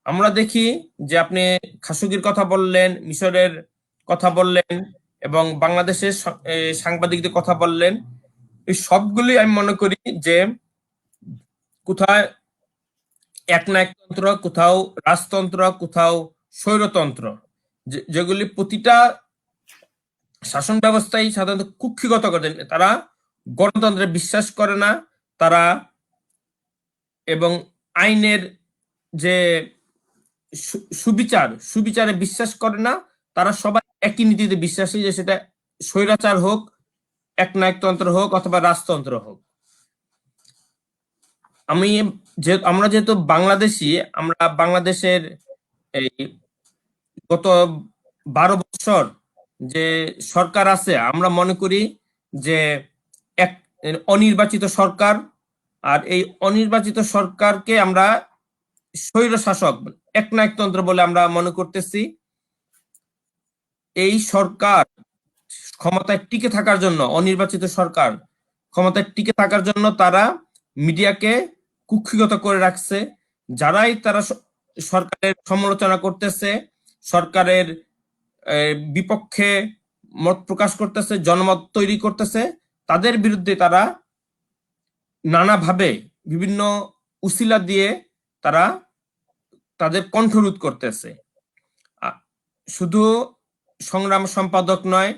C: আমরা দেখি যে আপনি খাশোগির কথা বললেন, মিশরের কথা বললেন এবং বাংলাদেশের সাংবাদিকদের কথা বললেন। এই সবগুলি আমি মনে করি যে কোথায় একনায়কতন্ত্র, কোথাও রাজতন্ত্র, কোথাও স্বৈরতন্ত্র, যেগুলি প্রতিটা শাসন ব্যবস্থাই সাধারণত কুক্ষিগত করেন। তারা গণতন্ত্রে বিশ্বাস করে না, তারা এবং আইনের যে সুবিচারে বিশ্বাস করে না। তারা সবাই একই নীতিতে বিশ্বাসী, যে সেটা স্বৈরাচার হোক, একনায়কতন্ত্র হোক অথবা রাজতন্ত্র হোক। আমরা যেহেতু বাংলাদেশি, আমরা বাংলাদেশের এই গত 12 বছর যে সরকার আছে, আমরা মনে করি যে এক অনির্বাচিত সরকার, আর এই অনির্বাচিত সরকারকে আমরা স্বৈর শাসক, একনায়কতন্ত্র বলে আমরা মনে করতেছি। এই সরকার ক্ষমতায় টিকে থাকার জন্য, অনির্বাচিত সরকার ক্ষমতায় টিকে থাকার জন্য তারা মিডিয়াকে কুক্ষিগত করে রাখছে। যারাই তারা সরকারের সমালোচনা করতেছে, সরকারের বিপক্ষে মত প্রকাশ করতেছে, জনমত তৈরি করতেছে, তাদের বিরুদ্ধে তারা নানাভাবে বিভিন্ন উসিলা দিয়ে তারা তাদের কণ্ঠরোধ করতেছে। শুধু সংগ্রাম সম্পাদক নয়,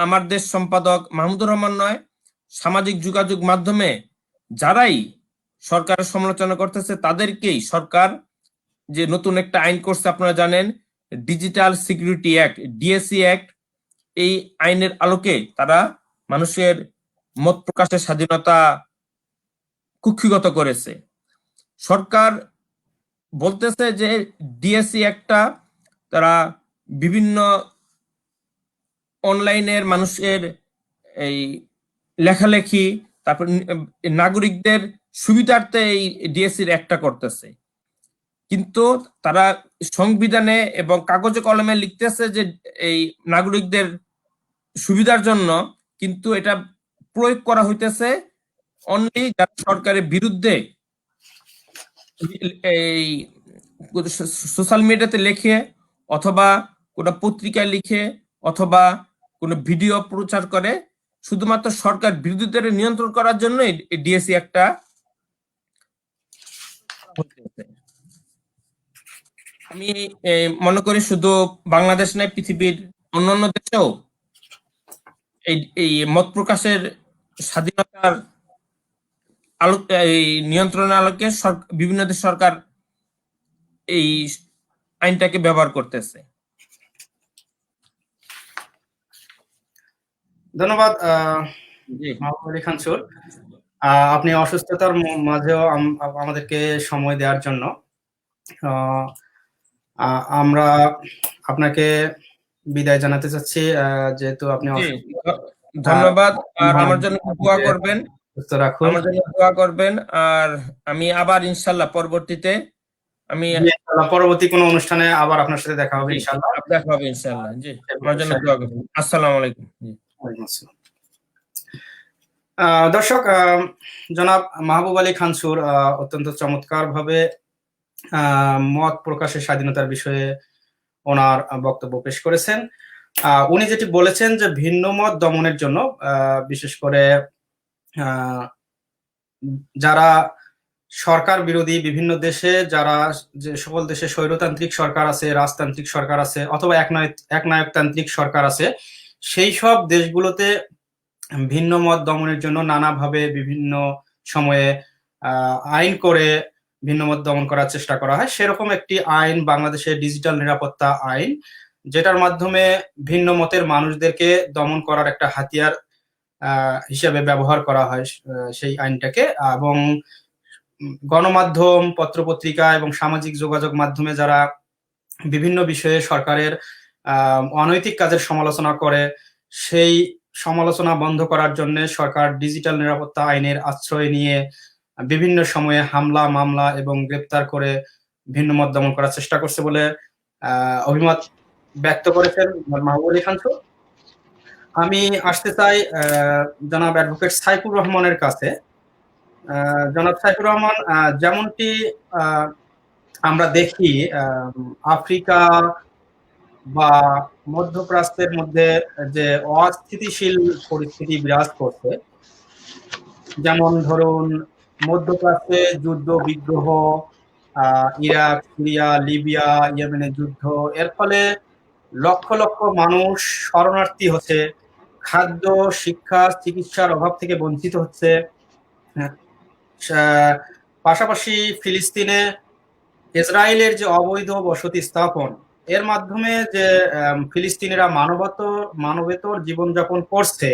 C: আমার দেশ সম্পাদক মাহমুদুর রহমান নয়, সামাজিক যোগাযোগ মাধ্যমে যারাই সরকারের সমালোচনা করতেছে তাদেরকেই সরকার যে নতুন একটা আইন করছে, আপনারা জানেন, digital security act, DAC act, এই আইনের আলোকে তারা মানুষের মত প্রকাশের স্বাধীনতা কুক্ষিগত করেছে। সরকার বলতেছে যে ডিএসি একটা তারা বিভিন্ন অনলাইনের মানুষের এই লেখালেখি, তারপর নাগরিকদের সুবিধার্থে এই ডিএসসির একটা করতেছে। কিন্তু তারা সংবিধানে এবং কাগজে কলমে লিখতেছে যে এই নাগরিকদের সুবিধার জন্য, কিন্তু এটা প্রয়োগ করা হইতেছে অনলি যারা সরকারের বিরুদ্ধে এই সোশ্যাল মিডিয়াতে লিখে অথবা কোনো পত্রিকায় লিখে অথবা কোনো ভিডিও প্রচার করে, শুধুমাত্র সরকার বিরোধীদের নিয়ন্ত্রণ করার জন্য ডিএসি একটা। আমি মনে করি শুধু বাংলাদেশ নয়, পৃথিবীর অন্যান্য দেশেও এই মত প্রকাশের স্বাধীনতার আলোক এই নিয়ন্ত্রণের আলোকে বিভিন্ন দেশ সরকার এই আইনটাকে ব্যবহার করতেছে।
A: ধন্যবাদ
C: জি
A: মাহবুব আলী খান সুর। আপনি অসুস্থতার মাঝেও আমাদেরকে সময় দেওয়ার জন্য আমরা আপনাকে বিদায় জানাতে চাচ্ছি, যেহেতু আপনি
C: ধন্যবাদ। আর আমার জন্য দোয়া করবেন,
A: সুস্থ রাখুন।
C: আমার জন্য দোয়া করবেন। আর আমি আবার ইনশাল্লাহ পরবর্তীতে
A: পরবর্তী কোনো অনুষ্ঠানে আবার আপনার সাথে দেখা হবে ইনশাআল্লাহ।
C: দেখা হবে ইনশাআল্লাহ। জি, আমার জন্য দোয়া করবেন। আসসালামু আলাইকুম। জি,
A: ওয়ালাইকুম আসসালাম। দর্শক, জনাব মাহবুব আলী খান সুর অত্যন্ত চমৎকার ভাবে মত প্রকাশের স্বাধীনতার বিষয়ে ওনার বক্তব্য পেশ করেছেন। উনি যেটি বলেছেন যে ভিন্ন মত দমনের জন্য বিশেষ করে যারা সরকার বিরোধী বিভিন্ন দেশে, যারা যে সকল দেশে স্বৈরতান্ত্রিক সরকার আছে, রাজতান্ত্রিক সরকার আছে, অথবা একনায়কতান্ত্রিক সরকার আছে, সেই সব দেশগুলোতে ভিন্ন মত দমনের জন্য নানাভাবে বিভিন্ন সময়ে আইন করে ভিন্ন মত দমন করার চেষ্টা করা হয়। সেরকম একটি আইন বাংলাদেশের ডিজিটাল নিরাপত্তা আইন, যেটার মাধ্যমে ভিন্ন মতের মানুষদেরকে দমন করার একটা হাতিয়ার হিসেবে ব্যবহার করা হয় সেই আইনটাকে। এবং গণমাধ্যম, পত্রপত্রিকা এবং সামাজিক যোগাযোগ মাধ্যমে যারা বিভিন্ন বিষয়ে সরকারের অনৈতিক কাজের সমালোচনা করে, সেই সমালোচনা বন্ধ করার জন্য সরকার ডিজিটাল নিরাপত্তা আইনের আশ্রয় নিয়ে বিভিন্ন সময়ে হামলা, মামলা এবং গ্রেপ্তার করে ভিন্ন মত দমন করার চেষ্টা করছে বলে অভিমত ব্যক্ত করেছেন মাহবুব আলী খান সুর। আমি আসতে চাই জনাব অ্যাডভোকেট সাইফুর রহমানের কাছে। জনাব সাইফুর রহমান, যেমনটি আমরা দেখি আফ্রিকা বা মধ্যপ্রাচ্যের মধ্যে যে অস্থিতিশীল পরিস্থিতি বিরাজ করছে, যেমন ধরুন মধ্যপ্রাচ্যে যুদ্ধ বিগ্রহ, ইরাক, সিরিয়া, লিবিয়া, ইয়েমেনের যুদ্ধ, এর ফলে লক্ষ লক্ষ মানুষ শরণার্থী হচ্ছে, খাদ্য, শিক্ষা, চিকিৎসার অভাব থেকে বঞ্চিত হচ্ছে। পাশাপাশি ফিলিস্তিনে ইসরায়েলের যে অবৈধ বসতি স্থাপন, এর মাধ্যমে যে ফিলিস্তিনিরা মানবেতর জীবনযাপন করছে,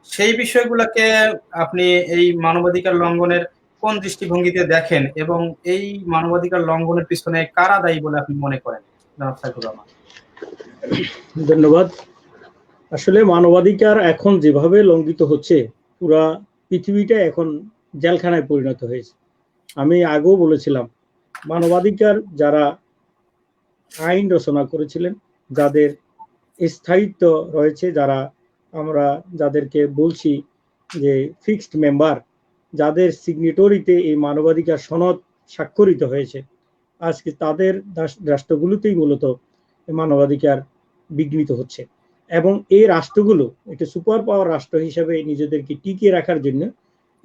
A: সেই বিষয়গুলোকে আপনি এই মানবাধিকার লঙ্ঘনের কোন দৃষ্টিভঙ্গিতে দেখেন এবং এই মানবাধিকার লঙ্ঘনের পিছনে কারা দায়ী বলে আপনি মনে করেন?
B: ধন্যবাদ। আসলে মানবাধিকার এখন যেভাবে লঙ্ঘিত হচ্ছে, পুরা পৃথিবীটা এখন জেলখানায় পরিণত হয়েছে। আমি আগেও বলেছিলাম, মানবাধিকার যারা আইন রচনা করেছিলেন, যাদের স্থায়িত্ব রয়েছে, আমরা যাদেরকে বলছি যে ফিক্সড মেম্বার, যাদের সিগনেটরিতে এই মানবাধিকার সনদ স্বাক্ষরিত হয়েছে, আজকে তাদের রাষ্ট্রগুলোতেই মূলত মানবাধিকার বিঘ্নিত হচ্ছে। এবং এই রাষ্ট্রগুলো একটা সুপার পাওয়ার রাষ্ট্র হিসেবে নিজেদেরকে টিকিয়ে রাখার জন্য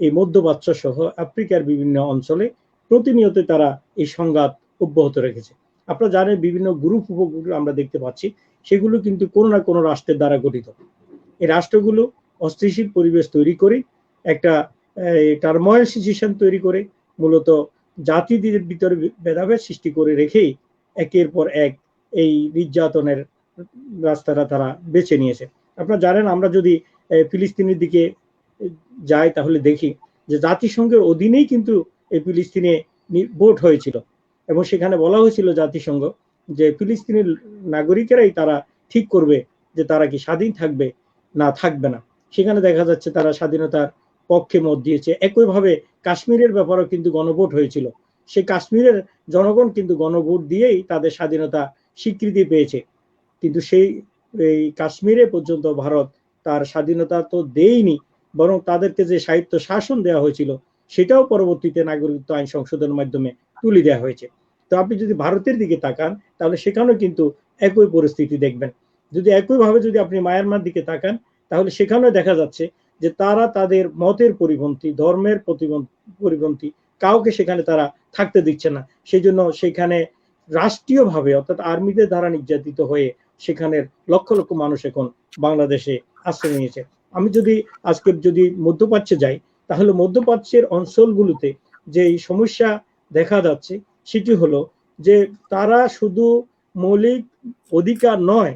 B: এই মধ্যপ্রাচ্য সহ আফ্রিকার বিভিন্ন অঞ্চলে প্রতিনিয়ত তারা এই সংঘাত অব্যাহত রেখেছে। আপনারা জানেন, বিভিন্ন গ্রুপ উপগ্রুপ আমরা দেখতে পাচ্ছি, সেগুলো কিন্তু কোনো না কোনো রাষ্ট্রের দ্বারা গঠিত। এই রাষ্ট্রগুলো অস্থিতিশীল পরিবেশ তৈরি করে, একটা টার্ময়েল সিচুয়েশন তৈরি করে, মূলত জাতিদের ভিতরে ভেদাভেদ সৃষ্টি করে রেখেই একের পর এক এই নির্যাতনের রাস্তাটা তারা বেছে নিয়েছে। আপনারা জানেন, আমরা যদি ফিলিস্তিনের দিকে যাই তাহলে দেখি যে জাতিসংঘের অধীনেই কিন্তু এই ফিলিস্তিনে ভোট হয়েছিল এবং সেখানে বলা হয়েছিল জাতিসংঘ যে ফিলিস্তিনের নাগরিকেরাই তারা ঠিক করবে যে তারা কি স্বাধীন থাকবে না থাকবে না। সেখানে দেখা যাচ্ছে তারা স্বাধীনতার পক্ষে মত দিয়েছে। একইভাবে কাশ্মীরের ব্যাপারেও কিন্তু গণভোট হয়েছিল, সেই কাশ্মীরের জনগণ কিন্তু গণভোট দিয়েই তাদের স্বাধীনতা স্বীকৃতি পেয়েছে। কিন্তু সেই এই কাশ্মীরে পর্যন্ত ভারত তার স্বাধীনতা তো দেয়নি, বরং তাদেরকে যে সাহিত্য শাসন দেওয়া হয়েছিল সেটাও পরবর্তীতে নাগরিকত্ব আইন সংশোধনের মাধ্যমে তুলে দেওয়া হয়েছে। তো আপনি যদি ভারতের দিকে তাকান তাহলে সেখানেও কিন্তু একই পরিস্থিতি দেখবেন। যদি একইভাবে যদি আপনি মায়ানমার দিকে তাকান তাহলে সেখানেও দেখা যাচ্ছে যে তারা তাদের মতের পরিপন্থী, ধর্মের পরিপন্থী কাউকে সেখানে তারা থাকতে দিচ্ছে না। সেই জন্য সেখানে রাষ্ট্রীয়ভাবে অর্থাৎ আর্মিদের দ্বারা নির্যাতিত হয়ে সেখানের লক্ষ লক্ষ মানুষ এখন বাংলাদেশে আশ্রয় নিয়েছে। আমি যদি আজকে যদি মধ্যপ্রাচ্যে যাই, তাহলে মধ্যপ্রাচ্যের অঞ্চলগুলোতে যে সমস্যা দেখা যাচ্ছে সেটি হলো যে তারা শুধু মৌলিক অধিকার নয়,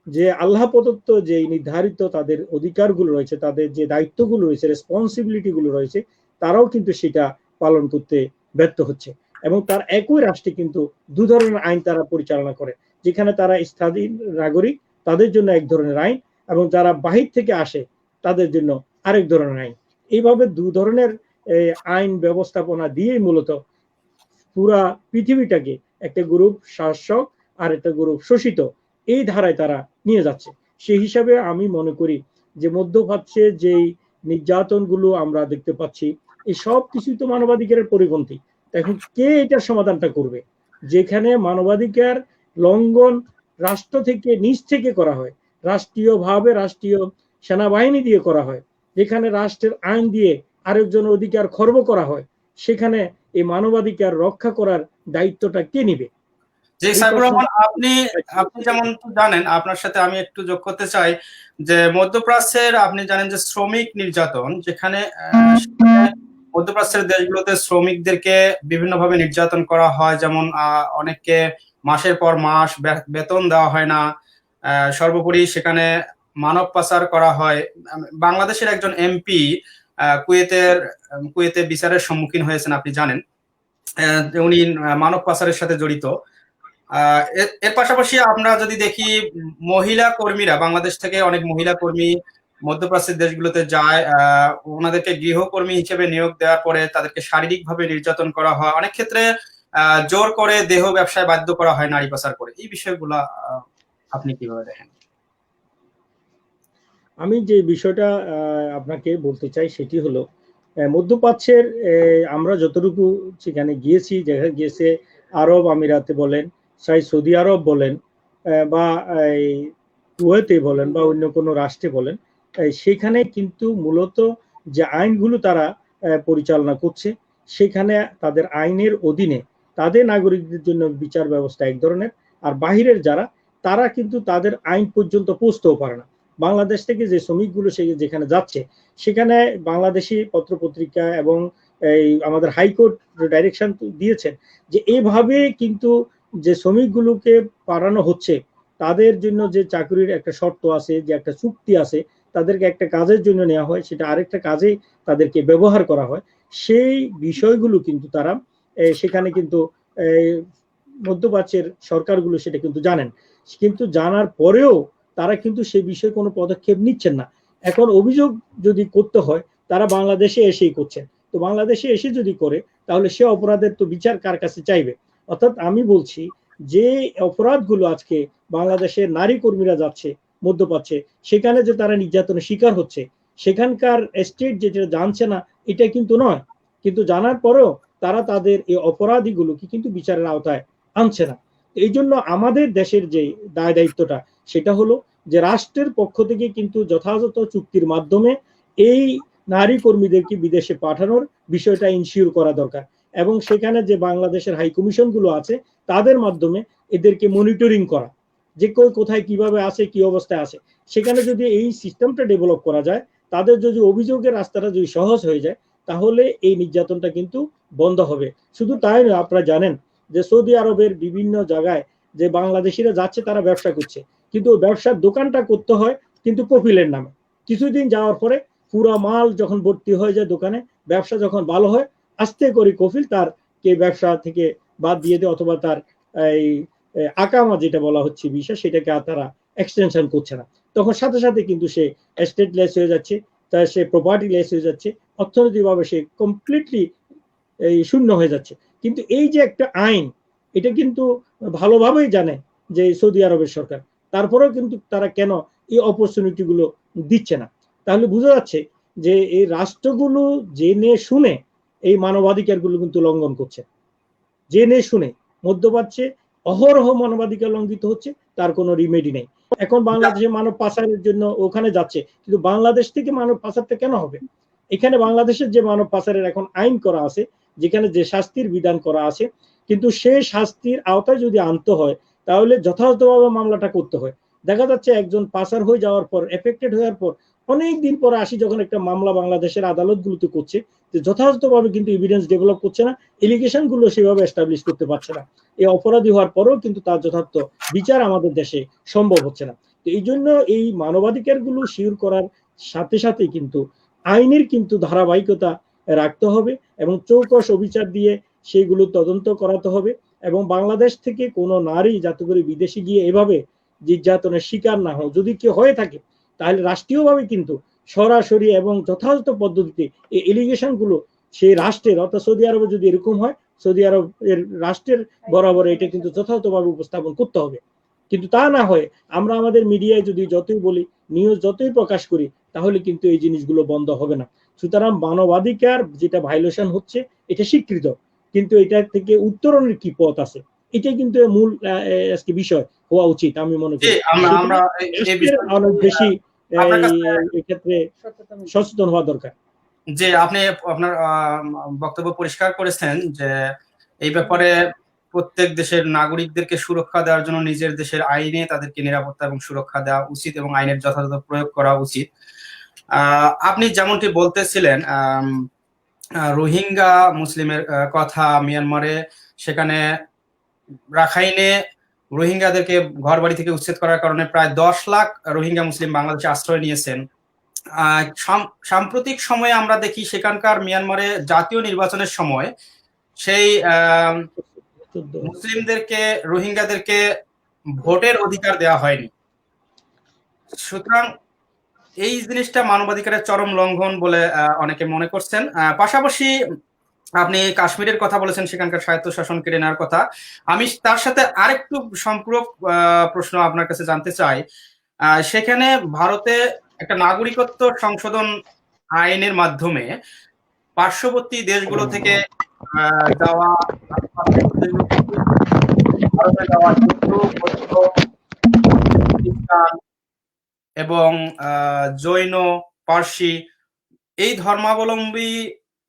B: যে আল্লাহ প্রদত্ত যে নির্ধারিত তাদের অধিকারগুলো রয়েছে, তাদের যে দায়িত্বগুলো রয়েছে, রেসপন্সিবিলিটি গুলো রয়েছে, তারাও কিন্তু সেটা পালন করতে ব্যর্থ হচ্ছে। এবং তার একই রাষ্ট্রে কিন্তু দু ধরনের আইন তারা পরিচালনা করে। যেখানে তারা স্থানীয় নাগরিক, তাদের জন্য এক ধরনের আইন, এবং যারা বাহির থেকে আসে তাদের জন্য আরেক ধরনের আইন। এইভাবে দু ধরনের আইন ব্যবস্থাপনা দিয়েই মূলত পুরা পৃথিবীটাকে একটা গ্রুপ শাসক আর একটা গ্রুপ শোষিত, এই ধারায় তারা নিয়ে যাচ্ছে। সেই হিসাবে আমি মনে করি যে মধ্যপ্রাচ্যে যেই নির্যাতনগুলো আমরা দেখতে পাচ্ছি, এই সব কিছুই তো মানবাধিকারের পরিপন্থী। এখন কে এটার সমাধানটা করবে? যেখানে মানবাধিকার লঙ্ঘন রাষ্ট্র থেকে নিচ থেকে করা হয়, রাষ্ট্রীয়ভাবে রাষ্ট্রীয় সেনাবাহিনী দিয়ে করা হয়, যেখানে রাষ্ট্রের আইন দিয়ে আরেকজনের অধিকার খর্ব করা হয়, সেখানে এই মানবাধিকার রক্ষা করার দায়িত্বটা কে নিবে?
A: জি সাইফুর রহমান, আপনি যেমন জানেন, আপনার সাথে আমি একটু যোগ করতে চাই যে মধ্যপ্রাচ্যের আপনি জানেন যে শ্রমিক নির্যাতন, যেখানে মধ্যপ্রাচ্যের দেশগুলোতে শ্রমিকদেরকে বিভিন্নভাবে নির্যাতন করা হয়। যেমন অনেককে মাসের পর মাস বেতন দেওয়া হয় না। সর্বোপরি সেখানে মানব পাচার করা হয়। বাংলাদেশের একজন এমপি কুয়েতে বিচারের সম্মুখীন হয়েছেন, আপনি জানেন, উনি মানব পাচারের সাথে জড়িত। এর পাশাপাশি আমরা যদি দেখি, মহিলা কর্মীরা, বাংলাদেশ থেকে অনেক মহিলা কর্মী মধ্যপ্রাচ্যের দেশগুলোতে যায়, ওনাদেরকে গৃহকর্মী হিসেবে নিয়োগ দেওয়ার পরে তাদেরকে শারীরিকভাবে নির্যাতন করা হয়, অনেক ক্ষেত্রে জোর করে দেহ ব্যবসায় বাধ্য করা হয়, নারী পাচার করে। এই বিষয়গুলা আপনি কিভাবে দেখেন?
B: আমি যে বিষয়টা আপনাকে বলতে চাই সেটি হলো, মধ্যপ্রাচ্যের আমরা যতটুকু সেখানে গিয়েছি, দেখা গিয়েছে আরব আমিরাতে বলেন, সৌদি আরব বলেন, বা কুয়েতে বলেন, বা অন্য কোনো রাষ্ট্রে বলেন, সেখানে কিন্তু মূলত যে আইনগুলো তারা পরিচালনা করছে, সেখানে তাদের আইনের অধীনে তাদের নাগরিকদের জন্য বিচার ব্যবস্থা এক ধরনের, আর বাহিরের যারা, তারা কিন্তু তাদের আইন পর্যন্ত পৌঁছতেও পারে না। বাংলাদেশ থেকে যে শ্রমিকগুলো যেখানে যাচ্ছে, সেখানে বাংলাদেশি পত্রপত্রিকা এবং এই আমাদের হাইকোর্ট ডাইরেকশন দিয়েছেন যে এইভাবে কিন্তু যে শ্রমিকগুলোকে পাঠানো হচ্ছে, তাদের জন্য যে চাকরির একটা শর্ত আছে, যে একটা চুক্তি আছে, তাদেরকে একটা কাজের জন্য নেওয়া হয়, সেটা আরেকটা কাজে তাদেরকে ব্যবহার করা হয়, সেই বিষয়গুলো কিন্তু তারা সেখানে কিন্তু মধ্যপ্রাচ্যের সরকারগুলো সেটা কিন্তু জানেন। কিন্তু জানার পরেও তারা কিন্তু সে বিষয়ে কোনো পদক্ষেপ নিচ্ছেন না। এখন অভিযোগ যদি করতে হয়, তারা বাংলাদেশে এসেই করছেন। তো বাংলাদেশে এসে যদি করে, তাহলে সে অপরাধের তো বিচার কার কাছে চাইবে? অর্থাৎ আমি বলছি যে অপরাধগুলো আজকে বাংলাদেশের নারী কর্মীরা যাচ্ছে মধ্যপ্রাচ্যে, সেখানে যে তারা নির্যাতনের শিকার হচ্ছে, সেখানকার স্টেট যেটা জানছে না এটা কিন্তু নয়, কিন্তু জানার পরেও তারা তাদের এই অপরাধীগুলোকে কিন্তু বিচারের আওতায় আনছে না। এই জন্য আমাদের দেশের যে দায় দায়িত্বটা, সেটা হলো যে রাষ্ট্রের পক্ষ থেকে কিন্তু যথাযথ চুক্তির মাধ্যমে এই নারী কর্মীদেরকে বিদেশে পাঠানোর বিষয়টা ইনশিওর করা দরকার, এবং সেখানে যে বাংলাদেশের হাই কমিশন গুলো আছে তাদের মাধ্যমে এদেরকে মনিটরিং করা, যে কোথায় কিভাবে আছে, কি অবস্থায় আছে। সেখানে যদি এই সিস্টেমটা ডেভেলপ করা যায়, তাদের যদি অভিযোগের রাস্তাটা যদি সহজ হয়ে যায়, তাহলে এই নির্যাতনটা কিন্তু বন্ধ হবে। শুধু তাই নয়, আপনারা জানেন যে সৌদি আরবের বিভিন্ন জায়গায় যে বাংলাদেশিরা যাচ্ছে, তারা ব্যবসা করছে, কিন্তু ব্যবসার দোকানটা করতে হয় কিন্তু কফিলের নামে। কিছুদিন যাওয়ার পরে পুরো মাল যখন ভর্তি হয়ে যায় দোকানে, ব্যবসা যখন ভালো হয়, আস্তে করে কফিল তার কে ব্যবসা থেকে বাদ দিয়ে দেয়, অথবা তার এই আকামা যেটা বলা হচ্ছে বিষয়, সেটাকে আর তারা এক্সটেনশন করছে না। তখন সাথে সাথে কিন্তু সে এস্টেট লেস হয়ে যাচ্ছে, তার সে প্রপার্টি লেস হয়ে যাচ্ছে, অর্থনৈতিকভাবে সে কমপ্লিটলি এই শূন্য হয়ে যাচ্ছে। কিন্তু এই যে একটা আইন, এটা কিন্তু ভালোভাবেই জানে যে সৌদি আরবের সরকার, তারপরেও কিন্তু তারা কেন এই অপরচুনিটি গুলো দিচ্ছে না? তাহলে বোঝা যাচ্ছে যে এই রাষ্ট্রগুলো জেনে শুনে এই মানবাধিকার গুলো কিন্তু লঙ্ঘন করছে, জেনে শুনে। মধ্যপ্রাচ্যে অহরহ মানবাধিকার লঙ্ঘিত হচ্ছে, তার কোনো রিমেডি নেই। এখন বাংলাদেশে মানব পাচারের জন্য ওখানে যাচ্ছে, কিন্তু বাংলাদেশ থেকে মানব পাচারটা কেন হবে? এখানে বাংলাদেশের যে মানব পাচারের এখন আইন করা আছে, যেখানে যে শাস্তির বিধান করা আছে, কিন্তু সেই শাস্তির আওতায় যদি আনতে হয়, তাহলে যথাযথভাবে মামলাটা করতে হয়। দেখা যাচ্ছে একজন পাচার হয়ে যাওয়ার পর, এফেক্টেড হওয়ার পর অনেক দিন পরে আসি যখন একটা মামলা বাংলাদেশের আদালতগুলোতে করছে, যে যথাযথভাবে কিন্তু এভিডেন্স ডেভেলপ করছে না, এলিগেশন গুলো সেভাবে এস্টাবলিশ করতে পারছে না। এই অপরাধী হওয়ার পরেও কিন্তু তার যথার্থ বিচার আমাদের দেশে সম্ভব হচ্ছে না। তো এই জন্য এই মানবাধিকার গুলো শিওর করার সাথে সাথে কিন্তু আইনের কিন্তু ধারাবাহিকতা রাখতে হবে এবং চৌকস অবিচার দিয়ে সেইগুলো তদন্ত করাতে হবে। এবং বাংলাদেশ থেকে কোনো নারী যাতে করে বিদেশে গিয়ে এভাবে নির্যাতনের শিকার না হয়, যদি কেউ হয়ে থাকে তাহলে রাষ্ট্রীয়ভাবে কিন্তু সরাসরি এবং যথাযথ পদ্ধতিতে এই এলিগেশন গুলো সেই রাষ্ট্রের, অর্থাৎ সৌদি আরবে যদি এরকম হয়, সৌদি আরবের রাষ্ট্রের বরাবর এটা কিন্তু যথাযথভাবে উপস্থাপন করতে হবে। কিন্তু তা না হয় আমরা আমাদের মিডিয়ায় যদি যতই বলি, নিউজ যতই প্রকাশ করি, তাহলে কিন্তু এই জিনিসগুলো বন্ধ হবে না। সুতরাং মানবাধিকার যেটা ভায়োলেশন হচ্ছে এটা স্বীকৃত, কিন্তু এটা থেকে উত্তরণের কি পথ আছে, এটাই কিন্তু মূল আজকে বিষয় হওয়া উচিত আমি মনে করি। অনেক বেশি এক্ষেত্রে সচেতন হওয়া দরকার।
A: যে আপনি আপনার বক্তব্য পরিষ্কার করেছেন যে এই ব্যাপারে প্রত্যেক দেশের নাগরিকদেরকে সুরক্ষা দেওয়ার জন্য নিজের দেশের আইনে তাদেরকে নিরাপত্তা এবং সুরক্ষা দেওয়া উচিত এবং আইনের যথাযথ প্রয়োগ করা উচিত। আপনি যেমনটি বলতেছিলেন রোহিঙ্গা মুসলিমের কথা, মিয়ানমারে সেখানে রাখাইনে রোহিঙ্গাদেরকে ঘর বাড়ি থেকে উচ্ছেদ করার কারণে প্রায় 10 লাখ রোহিঙ্গা মুসলিম বাংলাদেশে আশ্রয় নিয়েছেন। সাম্প্রতিক সময়ে আমরা দেখি সেখানকার মিয়ানমারে জাতীয় নির্বাচনের সময় সেই মুসলিমদেরকে, রোহিঙ্গাদেরকে ভোটের অধিকার দেওয়া হয়নি। সুতরাং এই জিনিসটা মানবাধিকারের চরম লঙ্ঘন বলে অনেকে মনে করছেন। পাশাপাশি আপনি কাশ্মীরের কথা বলেছেন, সেখানকার স্বায়ত্তশাসন কেড়ে নেওয়ার কথা। আমি তার সাথে আরেকটু সম্পূরক প্রশ্ন আপনার কাছে জানতে চাই। সেখানে ভারতে একটা নাগরিকত্ব সংশোধন আইনের মাধ্যমে পার্শ্ববর্তী দেশগুলো থেকে যাওয়া ভারতে যাওয়া হিন্দু, বৌদ্ধ, খ্রিস্টান এবং জৈন, পার্সি এই ধর্মাবলম্বী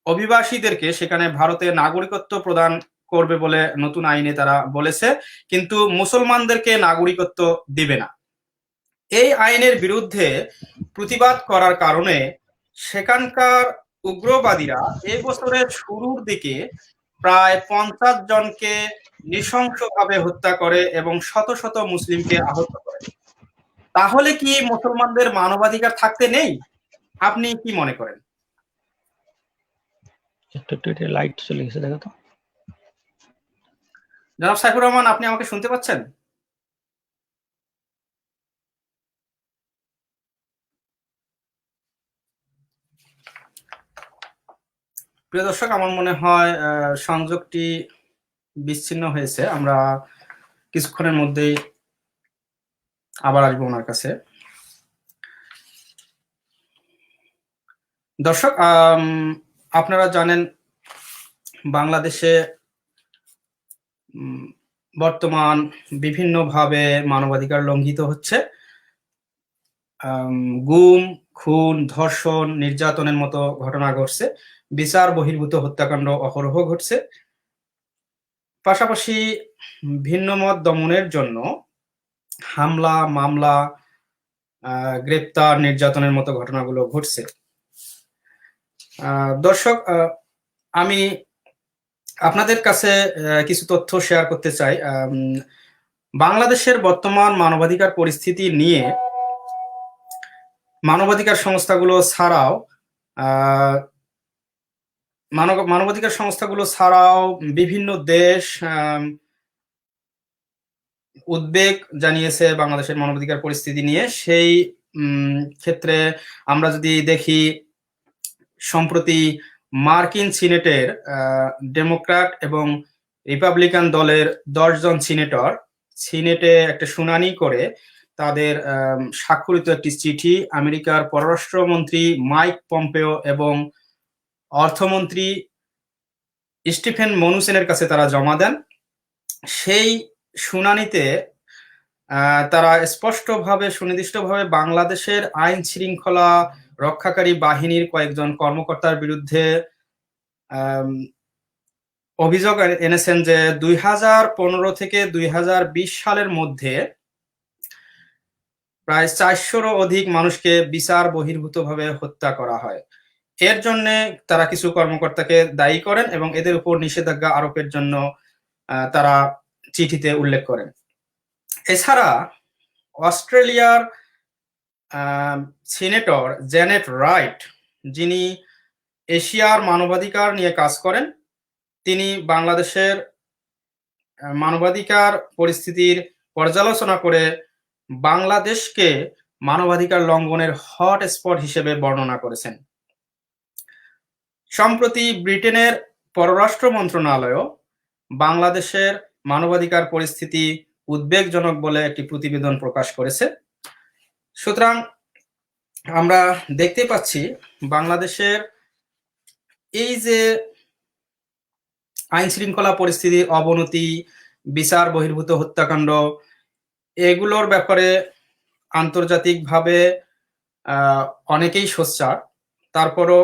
A: অভিবাসীদেরকে সেখানে ভারতে নাগরিকত্ব প্রদান করবে বলে নতুন আইনে তারা বলেছে, কিন্তু মুসলমানদেরকে নাগরিকত্ব দিবে না। এই আইনের বিরুদ্ধে প্রতিবাদ করার কারণে সেখানকার উগ্রবাদীরা এই বছরের শুরুর দিকে প্রায় 50 জনকে নৃশংসভাবে হত্যা করে এবং শত শত মুসলিমকে আহত করে। তাহলে কি মুসলমানদের মানবাধিকার থাকতে নেই? আপনি কি মনে করেন?
B: লাইট চলে গেছে, দেখো তো।
A: জনাব সাইফুর রহমান, আপনি আমাকে শুনতে পাচ্ছেন? প্রিয় দর্শক, আমার মনে হয় সংযোগটি বিচ্ছিন্ন হয়েছে। আমরা কিছুক্ষণের মধ্যেই আবার আসবো ওনার কাছে। দর্শক, আপনারা জানেন বাংলাদেশে বর্তমান বিভিন্নভাবে মানবাধিকার লঙ্ঘিত হচ্ছে। গুম, খুন, ধর্ষণ, নির্যাতনের মতো ঘটনা ঘটছে। বিচার বহির্ভূত হত্যাকাণ্ড অহরহ ঘটছে। পাশাপাশি ভিন্নমত দমনের জন্য হামলা, মামলা, গ্রেপ্তার, নির্যাতনের মতো ঘটনাগুলো ঘটছে। দর্শক, আমি আপনাদের কাছে কিছু তথ্য শেয়ার করতে চাই। বাংলাদেশের বর্তমান মানবাধিকার পরিস্থিতি নিয়ে মানবাধিকার সংস্থাগুলো ছাড়াও বিভিন্ন দেশ উদ্বেগ জানিয়েছে বাংলাদেশের মানবাধিকার পরিস্থিতি নিয়ে। সেই ক্ষেত্রে আমরা যদি দেখি, সম্প্রতি মার্কিন সিনেটের ডেমোক্র্যাট এবং রিপাবলিকান দলের 10 জন সিনেটর সিনেটে একটা শুনানি করে তাদের স্বাক্ষরিত একটি চিঠি আমেরিকার পররাষ্ট্রমন্ত্রী মাইক পম্পেও এবং অর্থমন্ত্রী স্টিফেন মনুচিনের কাছে তারা জমা দেন। সেই শুনানিতে তারা স্পষ্টভাবে, সুনির্দিষ্টভাবে বাংলাদেশের আইন শৃঙ্খলা রক্ষাকারী বাহিনীর কয়েকজন কর্মকর্তার বিরুদ্ধে অভিযোগ এনেছেন যে 2015 থেকে 2020 সালের মধ্যে প্রায় 400-রও অধিক মানুষকে বিচার বহির্ভূতভাবে হত্যা করা হয়। এর জন্য তারা কিছু কর্মকর্তাকে দায়ী করেন এবং এদের উপর নিষেধাজ্ঞা আরোপের জন্য তারা চিঠিতে উল্লেখ করেন। এছাড়া অস্ট্রেলিয়ার সিনেটর জেনেট রাইট, যিনি এশিয়ার মানবাধিকার নিয়ে কাজ করেন, তিনি বাংলাদেশের মানবাধিকার পরিস্থিতির পর্যালোচনা করে বাংলাদেশকে মানবাধিকার লঙ্ঘনের হট স্পট হিসেবে বর্ণনা করেছেন। সম্প্রতি ব্রিটেনের পররাষ্ট্র মন্ত্রণালয়ও বাংলাদেশের মানবাধিকার পরিস্থিতি উদ্বেগজনক বলে একটি প্রতিবেদন প্রকাশ করেছে। সুতরাং আমরা দেখতে পাচ্ছি বাংলাদেশের এই যে আইন শৃঙ্খলা পরিস্থিতির অবনতি, বিচার বহির্ভূত হত্যাকাণ্ড, এগুলোর ব্যাপারে আন্তর্জাতিকভাবে অনেকেই সোচ্চার, তারপরও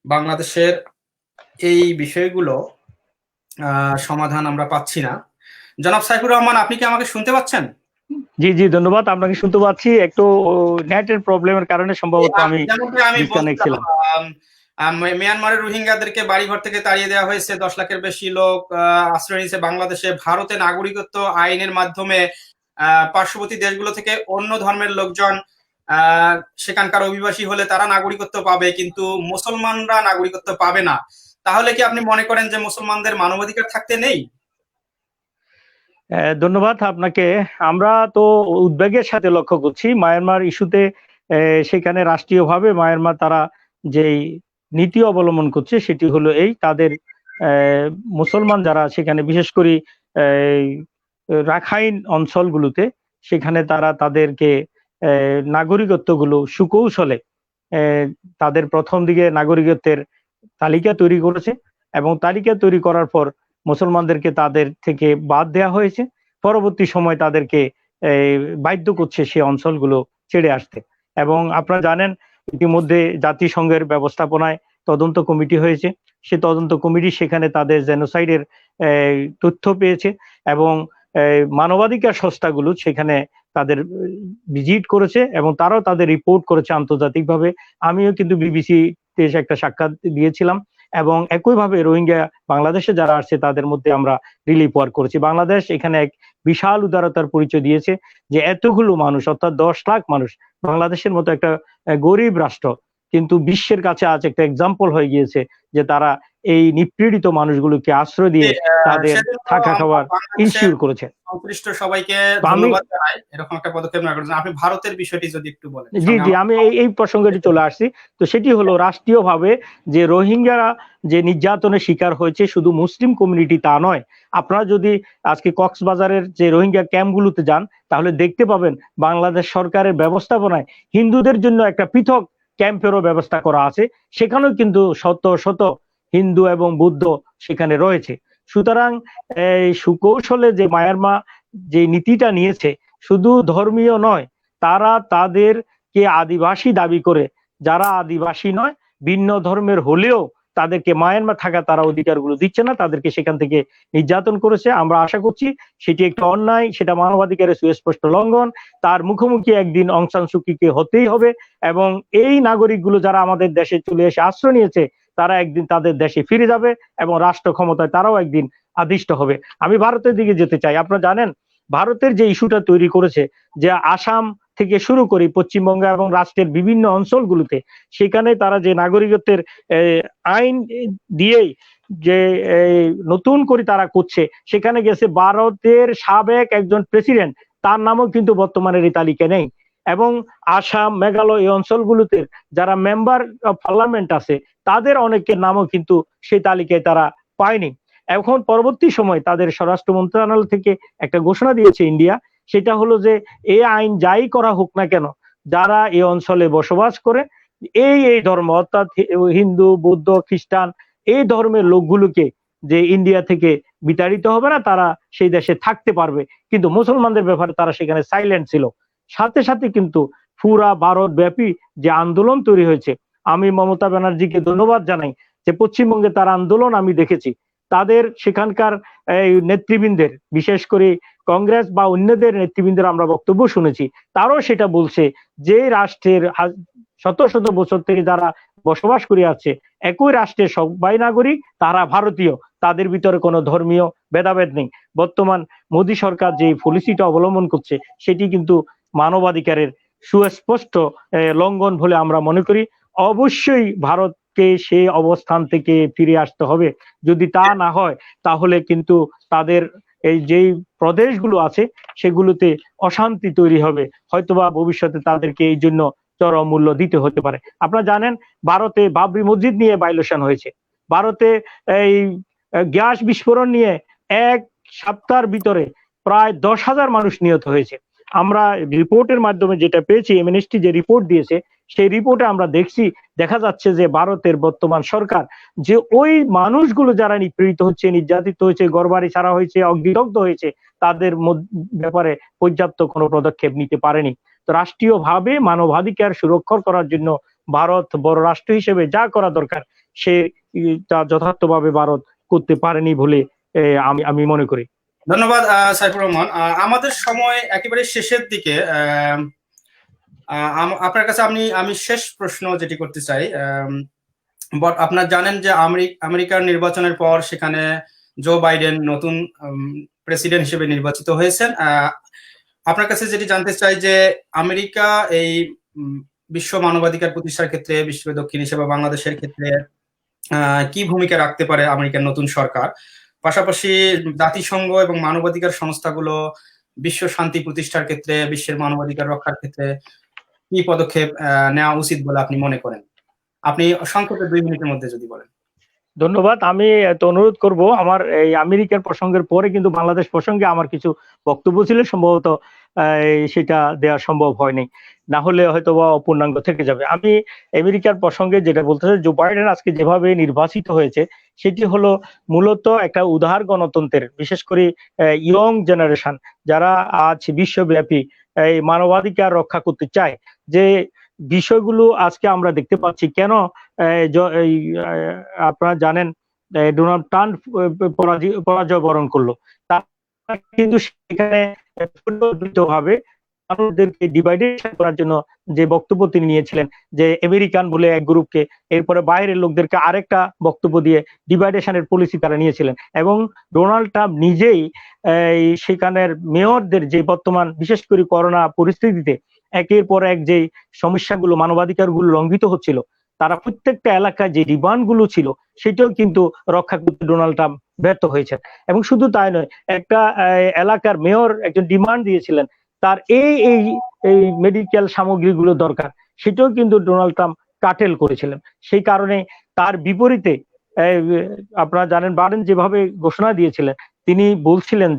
A: বাংলাদেশের এই বিষয়গুলো সমাধান আমরা পাচ্ছি না। জনাব সাইফুর রহমান, আপনি কি আমাকে শুনতে পাচ্ছেন?
B: জি জি, ধন্যবাদ, আপনাকে শুনতে পাচ্ছি। একটু নেটের প্রবলেমের কারণে সম্ভবত আমি ডিসকানেক্ট ছিলাম।
A: মিয়ানমারের রোহিঙ্গাদেরকে বাড়িঘর থেকে তাড়িয়ে দেওয়া হয়েছে, 10 লাখের বেশি লোক আশ্রয় নিয়েছে বাংলাদেশে। ভারতে নাগরিকত্ব আইনের মাধ্যমে পার্শ্ববর্তী দেশগুলো থেকে অন্য ধর্মের লোকজন সেখানকার অভিবাসী হলে তারা নাগরিকত্ব পাবে, কিন্তু মুসলমানরা নাগরিকত্ব পাবে না। তাহলে কি আপনি মনে করেন যে মুসলমানদের মানবাধিকার থাকতে নেই?
B: ধন্যবাদ আপনাকে। আমরা তো উদ্বেগের সাথে লক্ষ্য করছি মায়ানমার ইস্যুতে, সেখানে রাষ্ট্রীয়ভাবে মায়ানমার তারা যেই নীতি অবলম্বন করছে সেটি হলো এই, তাদের মুসলমান যারা সেখানে, বিশেষ করে রাখাইন অঞ্চলগুলোতে, সেখানে তারা তাদেরকে নাগরিকত্বগুলো সুকৌশলে তাদের প্রথম দিকে নাগরিকত্বের তালিকা তৈরি করেছে এবং তালিকা তৈরি করার পর মুসলমানদেরকে তাদের থেকে বাদ দেওয়া হয়েছে। পরবর্তী সময় তাদেরকে বাধ্য করছে সেই অঞ্চলগুলো ছেড়ে আসতে। এবং আপনারা জানেন ইতিমধ্যে জাতিসংঘের ব্যবস্থাপনায় তদন্ত কমিটি হয়েছে, সে তদন্ত কমিটি সেখানে তাদের জেনোসাইডের তথ্য পেয়েছে এবং মানবাধিকার সংস্থাগুলো সেখানে তাদের ভিজিট করেছে এবং তারাও তাদের রিপোর্ট করেছে আন্তর্জাতিকভাবে। আমিও কিন্তু বিবিসিতে একটা সাক্ষাৎ দিয়েছিলাম এবং একইভাবে রোহিঙ্গা বাংলাদেশে যারা আসছে তাদের মধ্যে আমরা রিলিফ ওয়ার্ক করেছি। বাংলাদেশ এখানে এক বিশাল উদারতার পরিচয় দিয়েছে যে এতগুলো মানুষ, অর্থাৎ 10 লাখ মানুষ, বাংলাদেশের মতো একটা গরিব রাষ্ট্র কিন্তু বিশ্বের কাছে আজ একটা এক্সাম্পল হয়ে গিয়েছে যে তারা এই নিপীড়িত মানুষগুলোকে আশ্রয় দিয়ে তাদের থাকা খাওয়ার ইনশিওর করেছে।
A: সংশ্লিষ্ট সবাইকে ধন্যবাদ জানাই এরকম একটা পদক্ষেপ নেওয়ার জন্য। আপনি ভারতের বিষয়টি যদি একটু বলেন।
B: জি জি, আমি এই প্রসঙ্গটি চলে আসছি। তো সেটি হলো রাষ্ট্রীয়ভাবে যে রোহিঙ্গারা যে নির্যাতনের শিকার হয়েছে, শুধু মুসলিম কমিউনিটি তা নয়। আপনারা যদি আজকে কক্সবাজারের যে রোহিঙ্গা ক্যাম্পগুলোতে যান তাহলে দেখতে পাবেন বাংলাদেশ সরকারের ব্যবস্থাপনায় হিন্দুদের জন্য একটা পৃথক ক্যাম্পেরও ব্যবস্থা করা আছে, সেখানেও কিন্তু শত শত হিন্দু এবং বৌদ্ধ সেখানে রয়েছে। সুতরাং এই সুকৌশলে যে মায়ানমার যে নীতিটা নিয়েছে শুধু ধর্মীয় নয়, তারা তাদেরকে আদিবাসী দাবি করে, যারা আদিবাসী নয় ভিন্ন ধর্মের হলেও তাদেরকে মায়ানমার থাকা তারা অধিকারগুলো দিচ্ছে না, তাদেরকে সেখান থেকে নির্যাতন করেছে। আমরা আশা করছি সেটি একটা অন্যায়, সেটা মানবাধিকারের সুস্পষ্ট লঙ্ঘন। তার মুখোমুখি একদিন অং সান সু চিকে হতেই হবে এবং এই নাগরিকগুলো যারা আমাদের দেশে চলে এসে আশ্রয় নিয়েছে তারা একদিন তাদের দেশে ফিরে যাবে এবং রাষ্ট্র ক্ষমতায় তারাও একদিন আদিষ্ট হবে। আমি ভারতের দিকে যেতে চাই। আপনারা জানেন ভারতের যে ইস্যুটা তৈরি করেছে যে আসাম থেকে শুরু করে পশ্চিমবঙ্গ এবং রাষ্ট্রের বিভিন্ন অঞ্চলগুলোতে সেখানে তারা যে নাগরিকত্বের আইন দিয়েই যে নতুন করে তারা করছে, সেখানে গেছে ভারতের সাবেক একজন প্রেসিডেন্ট, তার নামও কিন্তু বর্তমানের এই তালিকায় নেই। এবং আসাম, মেঘালয় এই অঞ্চলগুলোতে যারা মেম্বার অফ পার্লামেন্ট আছে তাদের অনেকের নামও কিন্তু সেই তালিকায় তারা পায়নি। এখন পরবর্তী সময় তাদের স্বরাষ্ট্র মন্ত্রণালয় থেকে একটা ঘোষণা দিয়েছে ইন্ডিয়া, সেটা হলো যে এই আইন যাই করা হোক না কেন, যারা এই অঞ্চলে বসবাস করে এই ধর্ম, অর্থাৎ হিন্দু, বৌদ্ধ, খ্রিস্টান, এই ধর্মের লোকগুলোকে যে ইন্ডিয়া থেকে বিতাড়িত হবে না, তারা সেই দেশে থাকতে পারবে। কিন্তু মুসলমানদের ব্যাপারে তারা সেখানে সাইলেন্ট ছিল। সাথে সাথে কিন্তু পুরা ভারত ব্যাপী যে আন্দোলন তৈরি হয়েছে, আমি মমতা ব্যানার্জিকে ধন্যবাদ জানাই যে পশ্চিমবঙ্গে তার আন্দোলন আমি দেখেছি। তাদের সেখানকার এই নেতৃবৃন্দের, বিশেষ করে কংগ্রেস বা অন্যদের নেতৃবৃন্দের আমরা বক্তব্য শুনেছি, তারাও সেটা বলছে যে রাষ্ট্রের শত শত বছর থেকে যারা বসবাস করে আছে একই রাষ্ট্রের সবাই নাগরিক, তারা ভারতীয়, তাদের ভিতরে কোনো ধর্মীয় ভেদাভেদ নেই। বর্তমান মোদী সরকার যে পলিসিটা অবলম্বন করছে সেটি কিন্তু মানবাধিকারের সুস্পষ্ট লঙ্ঘন বলে আমরা মনে করি। অবশ্যই ভারতকে সেই অবস্থান থেকে ফিরে আসতে হবে। যদি তা না হয় তাহলে কিন্তু তাদের এই যেই প্রদেশগুলো আছে সেগুলোতে অশান্তি তৈরি হবে, হয়তোবা ভবিষ্যতে তাদেরকে এই জন্য চরম মূল্য দিতে হতে পারে। আপনারা জানেন ভারতে বাবরি মসজিদ নিয়ে ভায়োলেশন হয়েছে, ভারতে এই গ্যাস বিস্ফোরণ নিয়ে এক সপ্তাহের ভিতরে প্রায় 10,000 মানুষ নিহত হয়েছে। আমরা রিপোর্টের মাধ্যমে যেটা পেয়েছি, এমএনএসটি যে রিপোর্ট দিয়েছে সেই রিপোর্টে আমরা দেখা যাচ্ছে যে ভারতের বর্তমান সরকার যে ওই মানুষগুলো যারা নিপীড়িত হচ্ছে, নির্যাতিত হয়েছে, ঘরবাড়ি ছাড়া হয়েছে, অগ্নিদগ্ধ হয়েছে, তাদের ব্যাপারে পর্যাপ্ত কোনো পদক্ষেপ নিতে পারেনি। তো রাষ্ট্রীয়ভাবে মানবাধিকার সুরক্ষা করার জন্য ভারত বড় রাষ্ট্র হিসেবে যা করা দরকার সে তা যথার্থভাবে ভারত করতে পারেনি বলে আমি মনে করি।
A: ধন্যবাদ সাইফুর রহমান। আমাদের সময় একেবারে শেষের দিকে। আপনার কাছে আমি শেষ প্রশ্ন যেটি করতে চাই, আপনার জানেন যে আমেরিকার নির্বাচনের পর সেখানে জো বাইডেন নতুন প্রেসিডেন্ট হিসেবে নির্বাচিত হয়েছেন। আপনার কাছে যেটি জানতে চাই যে আমেরিকা এই বিশ্ব মানবাধিকার প্রতিষ্ঠার ক্ষেত্রে, বিশ্ব দক্ষিণ এশিয়া বা বাংলাদেশের ক্ষেত্রে কি ভূমিকা রাখতে পারে আমেরিকার নতুন সরকার? পাশাপাশি জাতিসংঘ এবং মানবাধিকার সংস্থাগুলো বিশ্ব শান্তি প্রতিষ্ঠার ক্ষেত্রে, বিশ্বের মানবাধিকার রক্ষার ক্ষেত্রে কি পদক্ষেপ নেওয়া উচিত বলে আপনি মনে করেন? আপনি সংক্ষেপে 2 মিনিটের মধ্যে যদি বলেন।
B: ধন্যবাদ। আমি অনুরোধ করব, আমার এই আমেরিকার প্রসঙ্গের পরে কিন্তু বাংলাদেশ প্রসঙ্গে আমার কিছু বক্তব্য ছিল, সম্ভবত সেটা দেওয়া সম্ভব হয়নি, না হলে হয়তো বা অপূর্ণাঙ্গ থেকে যাবে। আমি আমেরিকার প্রসঙ্গে যেটা বলতে চাই, জো বাইডেন আজকে যেভাবে নির্বাচিত হয়েছে সেটি হলো মূলত একটা উদার গণতন্ত্রের, বিশেষ করে ইয়ং জেনারেশন যারা আজ বিশ্বব্যাপী এই মানবাধিকার রক্ষা করতে চায়, যে বিষয়গুলো আজকে আমরা দেখতে পাচ্ছি। কেন আপনারা জানেন ডোনাল্ড ট্রাম্প পরাজয় বরণ করলো, তার কিন্তু সেখানে ভাবে মানুষদেরকে ডিভাইডেশন করার জন্য যে বক্তব্য তিনি নিয়েছিলেন, যে আমেরিকান বলে এক গ্রুপকে, এরপরে বাইরের লোকদেরকে আরেকটা বক্তব্য দিয়ে ডিভাইডেশনের পলিসি তারা নিয়েছিলেন। এবং ডোনাল্ড ট্রাম্প নিজেই সেখানের মেয়রদের যে বর্তমান বিশেষ করে করোনা পরিস্থিতিতে একের পর এক যে সমস্যাগুলো, মানবাধিকার গুলো লঙ্ঘিত হচ্ছিল, তারা প্রত্যেকটা এলাকায় যে ডিমান্ড গুলো ছিল সেটাও কিন্তু রক্ষা করতে ডোনাল্ড ট্রাম্প ব্যর্থ হয়েছেন। এবং শুধু তাই নয়, একটা এলাকার মেয়র একজন ডিমান্ড দিয়েছিলেন তার এই মেডিকেল সামগ্রীগুলো দরকার, সেটাও কিন্তু ডোনাল্ড ট্রাম্প কাটেল করেছিলেন। সেই কারণে তার বিপরীতে আপনারা জানেন বাইডেন যেভাবে ঘোষণা দিয়েছিলেন, তিনি বলছিলেন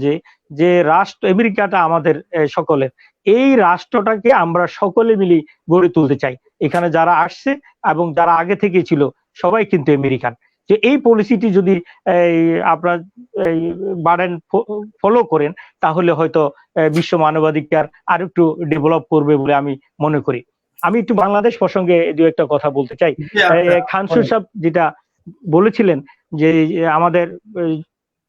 B: যে রাষ্ট্র আমেরিকাটা আমাদের সকলের, এই রাষ্ট্রটাকে আমরা সকলে মিলে গড়ে তুলতে চাই। এখানে যারা আসছে এবং যারা আগে থেকে ছিল সবাই কিন্তু আমেরিকান। যে এই পলিসিটি যদি আপনার বাইডেন ফলো করেন তাহলে হয়তো বিশ্ব মানবাধিকার আর একটু ডেভেলপ করবে বলে আমি মনে করি। আমি একটু বাংলাদেশ প্রসঙ্গে 2-1টা কথা বলতে চাই। খানসুর সাহেব যেটা বলেছিলেন যে আমাদের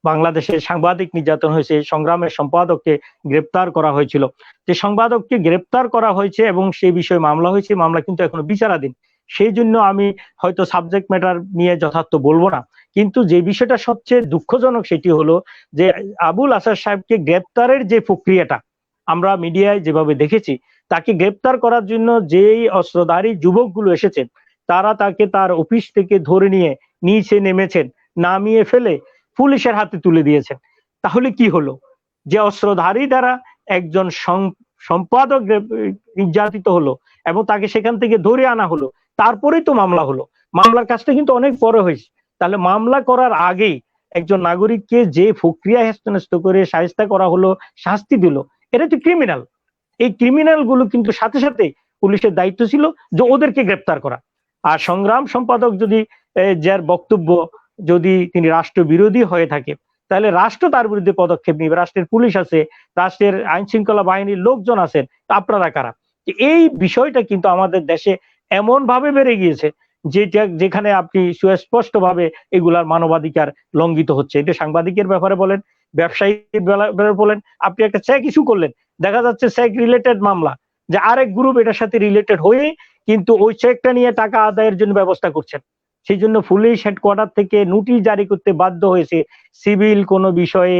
B: বাংলাদেশে সাংবাদিক নির্যাতন হয়েছে, সংগ্রামের সম্পাদককে গ্রেপ্তার করা হয়েছিল, যে সম্পাদককে গ্রেপ্তার করা হয়েছে এবং সেই বিষয়ে মামলা হয়েছে, মামলা কিন্তু এখনো বিচারাধীন। সেই জন্য আমি হয়তো সাবজেক্ট ম্যাটার নিয়ে যথার্থ বলবো না, কিন্তু যে বিষয়টা সবচেয়ে দুঃখজনক সেটি হলো যে আবুল আসাদ সাহেবকে গ্রেপ্তারের যে প্রক্রিয়াটা আমরা মিডিয়ায় যেভাবে দেখেছি, তাকে গ্রেপ্তার করার জন্য যেই অস্ত্রধারী যুবকগুলো এসেছেন তারা তাকে তার অফিস থেকে ধরে নিয়ে নিচে নেমেছেন, নামিয়ে ফেলে পুলিশের হাতে তুলে দিয়েছেন। তাহলে কি হলো? যে অস্ত্রধারী দ্বারা একজন সম্পাদক নির্যাতিত হলো এবং তাকে সেখান থেকে ধরে আনা হলো, তারপরেই তো মামলা হলো। মামলার কাজটা কিন্তু অনেক পরে হয়েছে। তাহলে মামলা করার আগেই একজন নাগরিককে যে প্রক্রিয়া হেস্তনেস্ত করে শায়েস্তা করা হলো, শাস্তি দিল, এটা তো ক্রিমিনাল। এই ক্রিমিনাল গুলো কিন্তু সাথে সাথে পুলিশের দায়িত্ব ছিল যে ওদেরকে গ্রেপ্তার করা। আর সংগ্রাম সম্পাদক যদি যার বক্তব্য যদি তিনি রাষ্ট্র বিরোধী হয়ে থাকে তাহলে রাষ্ট্র তার বিরুদ্ধে পদক্ষেপ নিবে। রাষ্ট্রের পুলিশ আছে, রাষ্ট্রের আইন শৃঙ্খলা বাহিনীর লোকজন আছেন, আপনারা কারা? এই বিষয়টা কিন্তু আমাদের দেশে এমন ভাবে বেড়ে গিয়েছে যেখানে আপনি সুস্পষ্টভাবে এগুলার মানবাধিকার লঙ্ঘিত হচ্ছে। এটা সাংবাদিকের ব্যাপারে বলেন, ব্যবসায়ীর ব্যাপারে বলেন, আপনি একটা চেক ইস্যু করলেন, দেখা যাচ্ছে চেক রিলেটেড মামলা, যে আরেক গ্রুপ এটার সাথে রিলেটেড হয়ে কিন্তু ওই চেকটা নিয়ে টাকা আদায়ের জন্য ব্যবস্থা করছেন। সেই জন্য পুলিশ হেডকোয়ার্টার থেকে নোটিশ জারি করতে বাধ্য হয়েছে, সিভিল কোনো বিষয়ে,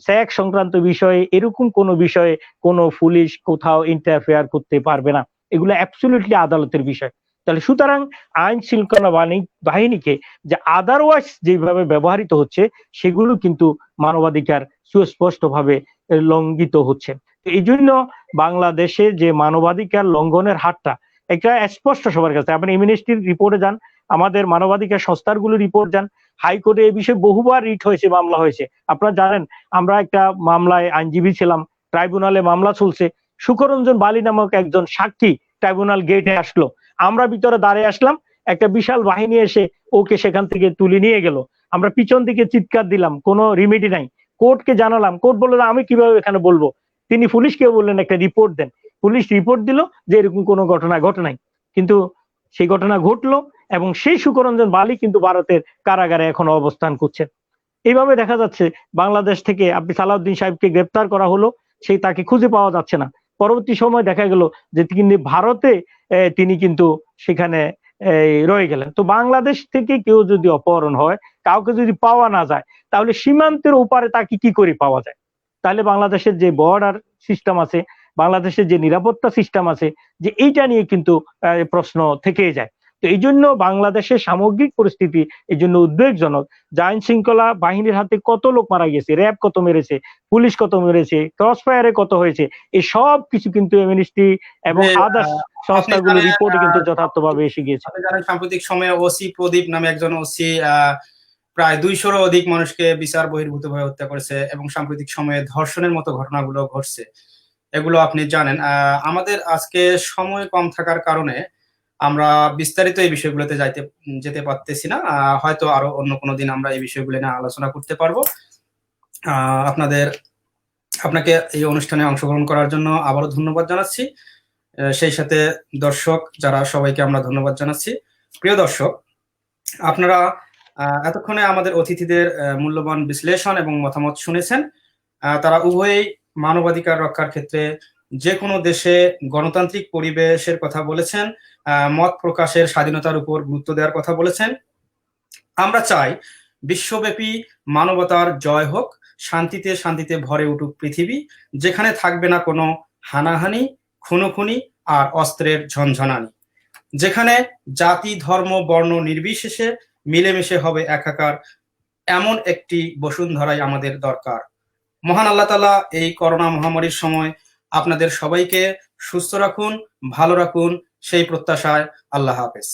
B: চেক সংক্রান্ত বিষয়ে, এরকম কোনো বিষয়ে কোনো পুলিশ কোথাও ইন্টারফেয়ার করতে পারবে না। এগুলো অ্যাবসলিউটলি আদালতের বিষয়। তাহলে সুতরাং আইন শৃঙ্খলা বাহিনীকে যে আদারওয়াইজ যেভাবে ব্যবহৃত হচ্ছে সেগুলো কিন্তু মানবাধিকার সুস্পষ্টভাবে লঙ্ঘিত হচ্ছে। এই জন্য বাংলাদেশে যে মানবাধিকার লঙ্ঘনের হারটা একটা স্পষ্ট সবার কাছে। আপনি এমনেস্টির রিপোর্টে যান, আমাদের মানবাধিকার সংস্থাগুলো রিপোর্ট যান, হাইকোর্টে এই বিষয়ে বহুবার রিট হয়েছে, মামলা হয়েছে। আপনারা জানেন আমরা একটা মামলায় আইনজীবী ছিলাম, ট্রাইব্যুনালে মামলা চলছে, সুখরঞ্জন বালি নামক একজন সাক্ষী ট্রাইব্যুনাল গেটে আসলো, আমরা ভিতরে দাঁড়িয়ে আসলাম, একটা বিশাল বাহিনী এসে ওকে সেখান থেকে তুলে নিয়ে গেল। আমরা পিছন দিকে চিৎকার দিলাম, কোনো রিমেডি নাই। কোর্টকে জানালাম, কোর্ট বললো আমি কিভাবে এখানে বলবো। তিনি পুলিশকে বললেন একটা রিপোর্ট দেন, পুলিশ রিপোর্ট দিল যে এরকম কোনো ঘটনা ঘটে নাই। কিন্তু সেই ঘটনা ঘটলো এবং সেই সুখরঞ্জন বালি কিন্তু ভারতের কারাগারে এখনো অবস্থান করছে। এইভাবে দেখা যাচ্ছে বাংলাদেশ থেকে আপনি সালাউদ্দিন সাহেবকে গ্রেপ্তার করা হলো, সেই তাকে খুঁজে পাওয়া যাচ্ছে না। পরবর্তী সময় দেখা গেল যে তিনি ভারতে তিনি কিন্তু সেখানে রয়ে গেলেন। তো বাংলাদেশ থেকে কেউ যদি অপহরণ হয়, কাউকে যদি পাওয়া না যায়, তাহলে সীমান্তের ওপারে তাকে কি করে পাওয়া যায়? তাহলে বাংলাদেশের যে বর্ডার সিস্টেম আছে, বাংলাদেশের যে নিরাপত্তা সিস্টেম আছে, যে এইটা নিয়ে কিন্তু প্রশ্ন থেকেই যায়। তো এই জন্য বাংলাদেশের সামগ্রিক পরিস্থিতি এই জন্য উদ্বেগজনক। যে আইন শৃঙ্খলা বাহিনীর হাতে কত লোক মারা গেছে, র্যাব কত মেরেছে, পুলিশ কত মেরেছে, ক্রস ফায়ারে কত হয়েছে, এই সব কিছু কিন্তু এমনেস্টি এবং আদার্স সংস্থাগুলো রিপোর্টে কিন্তু যথার্থভাবে এসে গিয়েছে।
A: আপনি জানেন সাম্প্রতিক সময়ে ওসি প্রদীপ নামে একজন ওসি প্রায় 200-রও অধিক মানুষকে বিচার বহির্ভূত ভাবে হত্যা করেছে এবং সাম্প্রতিক সময়ে ধর্ষণের মতো ঘটনাগুলো ঘটছে, এগুলো আপনি জানেন। আমাদের আজকে সময় কম থাকার কারণে আমরা বিস্তারিত এই বিষয়গুলোতে যেতে পারতেছি না। হয়তো আরো অন্য কোনো দিন আমরা এই বিষয়গুলো নিয়ে আলোচনা করতে পারবো। আপনাকে এই অনুষ্ঠানে অংশগ্রহণ করার জন্য আবারও ধন্যবাদ জানাচ্ছি। সেই সাথে দর্শক যারা, সবাইকে আমরা ধন্যবাদ জানাচ্ছি। প্রিয় দর্শক, আপনারা এতক্ষণে আমাদের অতিথিদের মূল্যবান বিশ্লেষণ এবং মতামত শুনেছেন। তারা উভয়ই মানবাধিকার রক্ষার ক্ষেত্রে যে কোনো দেশে গণতান্ত্রিক পরিবেশের কথা বলেছেন, মত প্রকাশের স্বাধীনতার উপর গুরুত্ব দেওয়ার কথা বলেছেন। আমরা চাই বিশ্বব্যাপী মানবতার জয় হোক, শান্তিতে শান্তিতে ভরে উঠুক পৃথিবী, যেখানে থাকবে না কোনো হানাহানি, খুনোখুনি আর অস্ত্রের ঝনঝনানি, যেখানে জাতি, ধর্ম, বর্ণ নির্বিশেষে মিলেমিশে হবে একাকার, এমন একটি বসুন্ধরাই আমাদের দরকার। মহান আল্লাহ তাআলা এই করোনা মহামারীর সময় আপনাদের সবাইকে সুস্থ রাখুন, ভালো রাখুন, সেই প্রত্যাশায় আল্লাহ হাফেজ।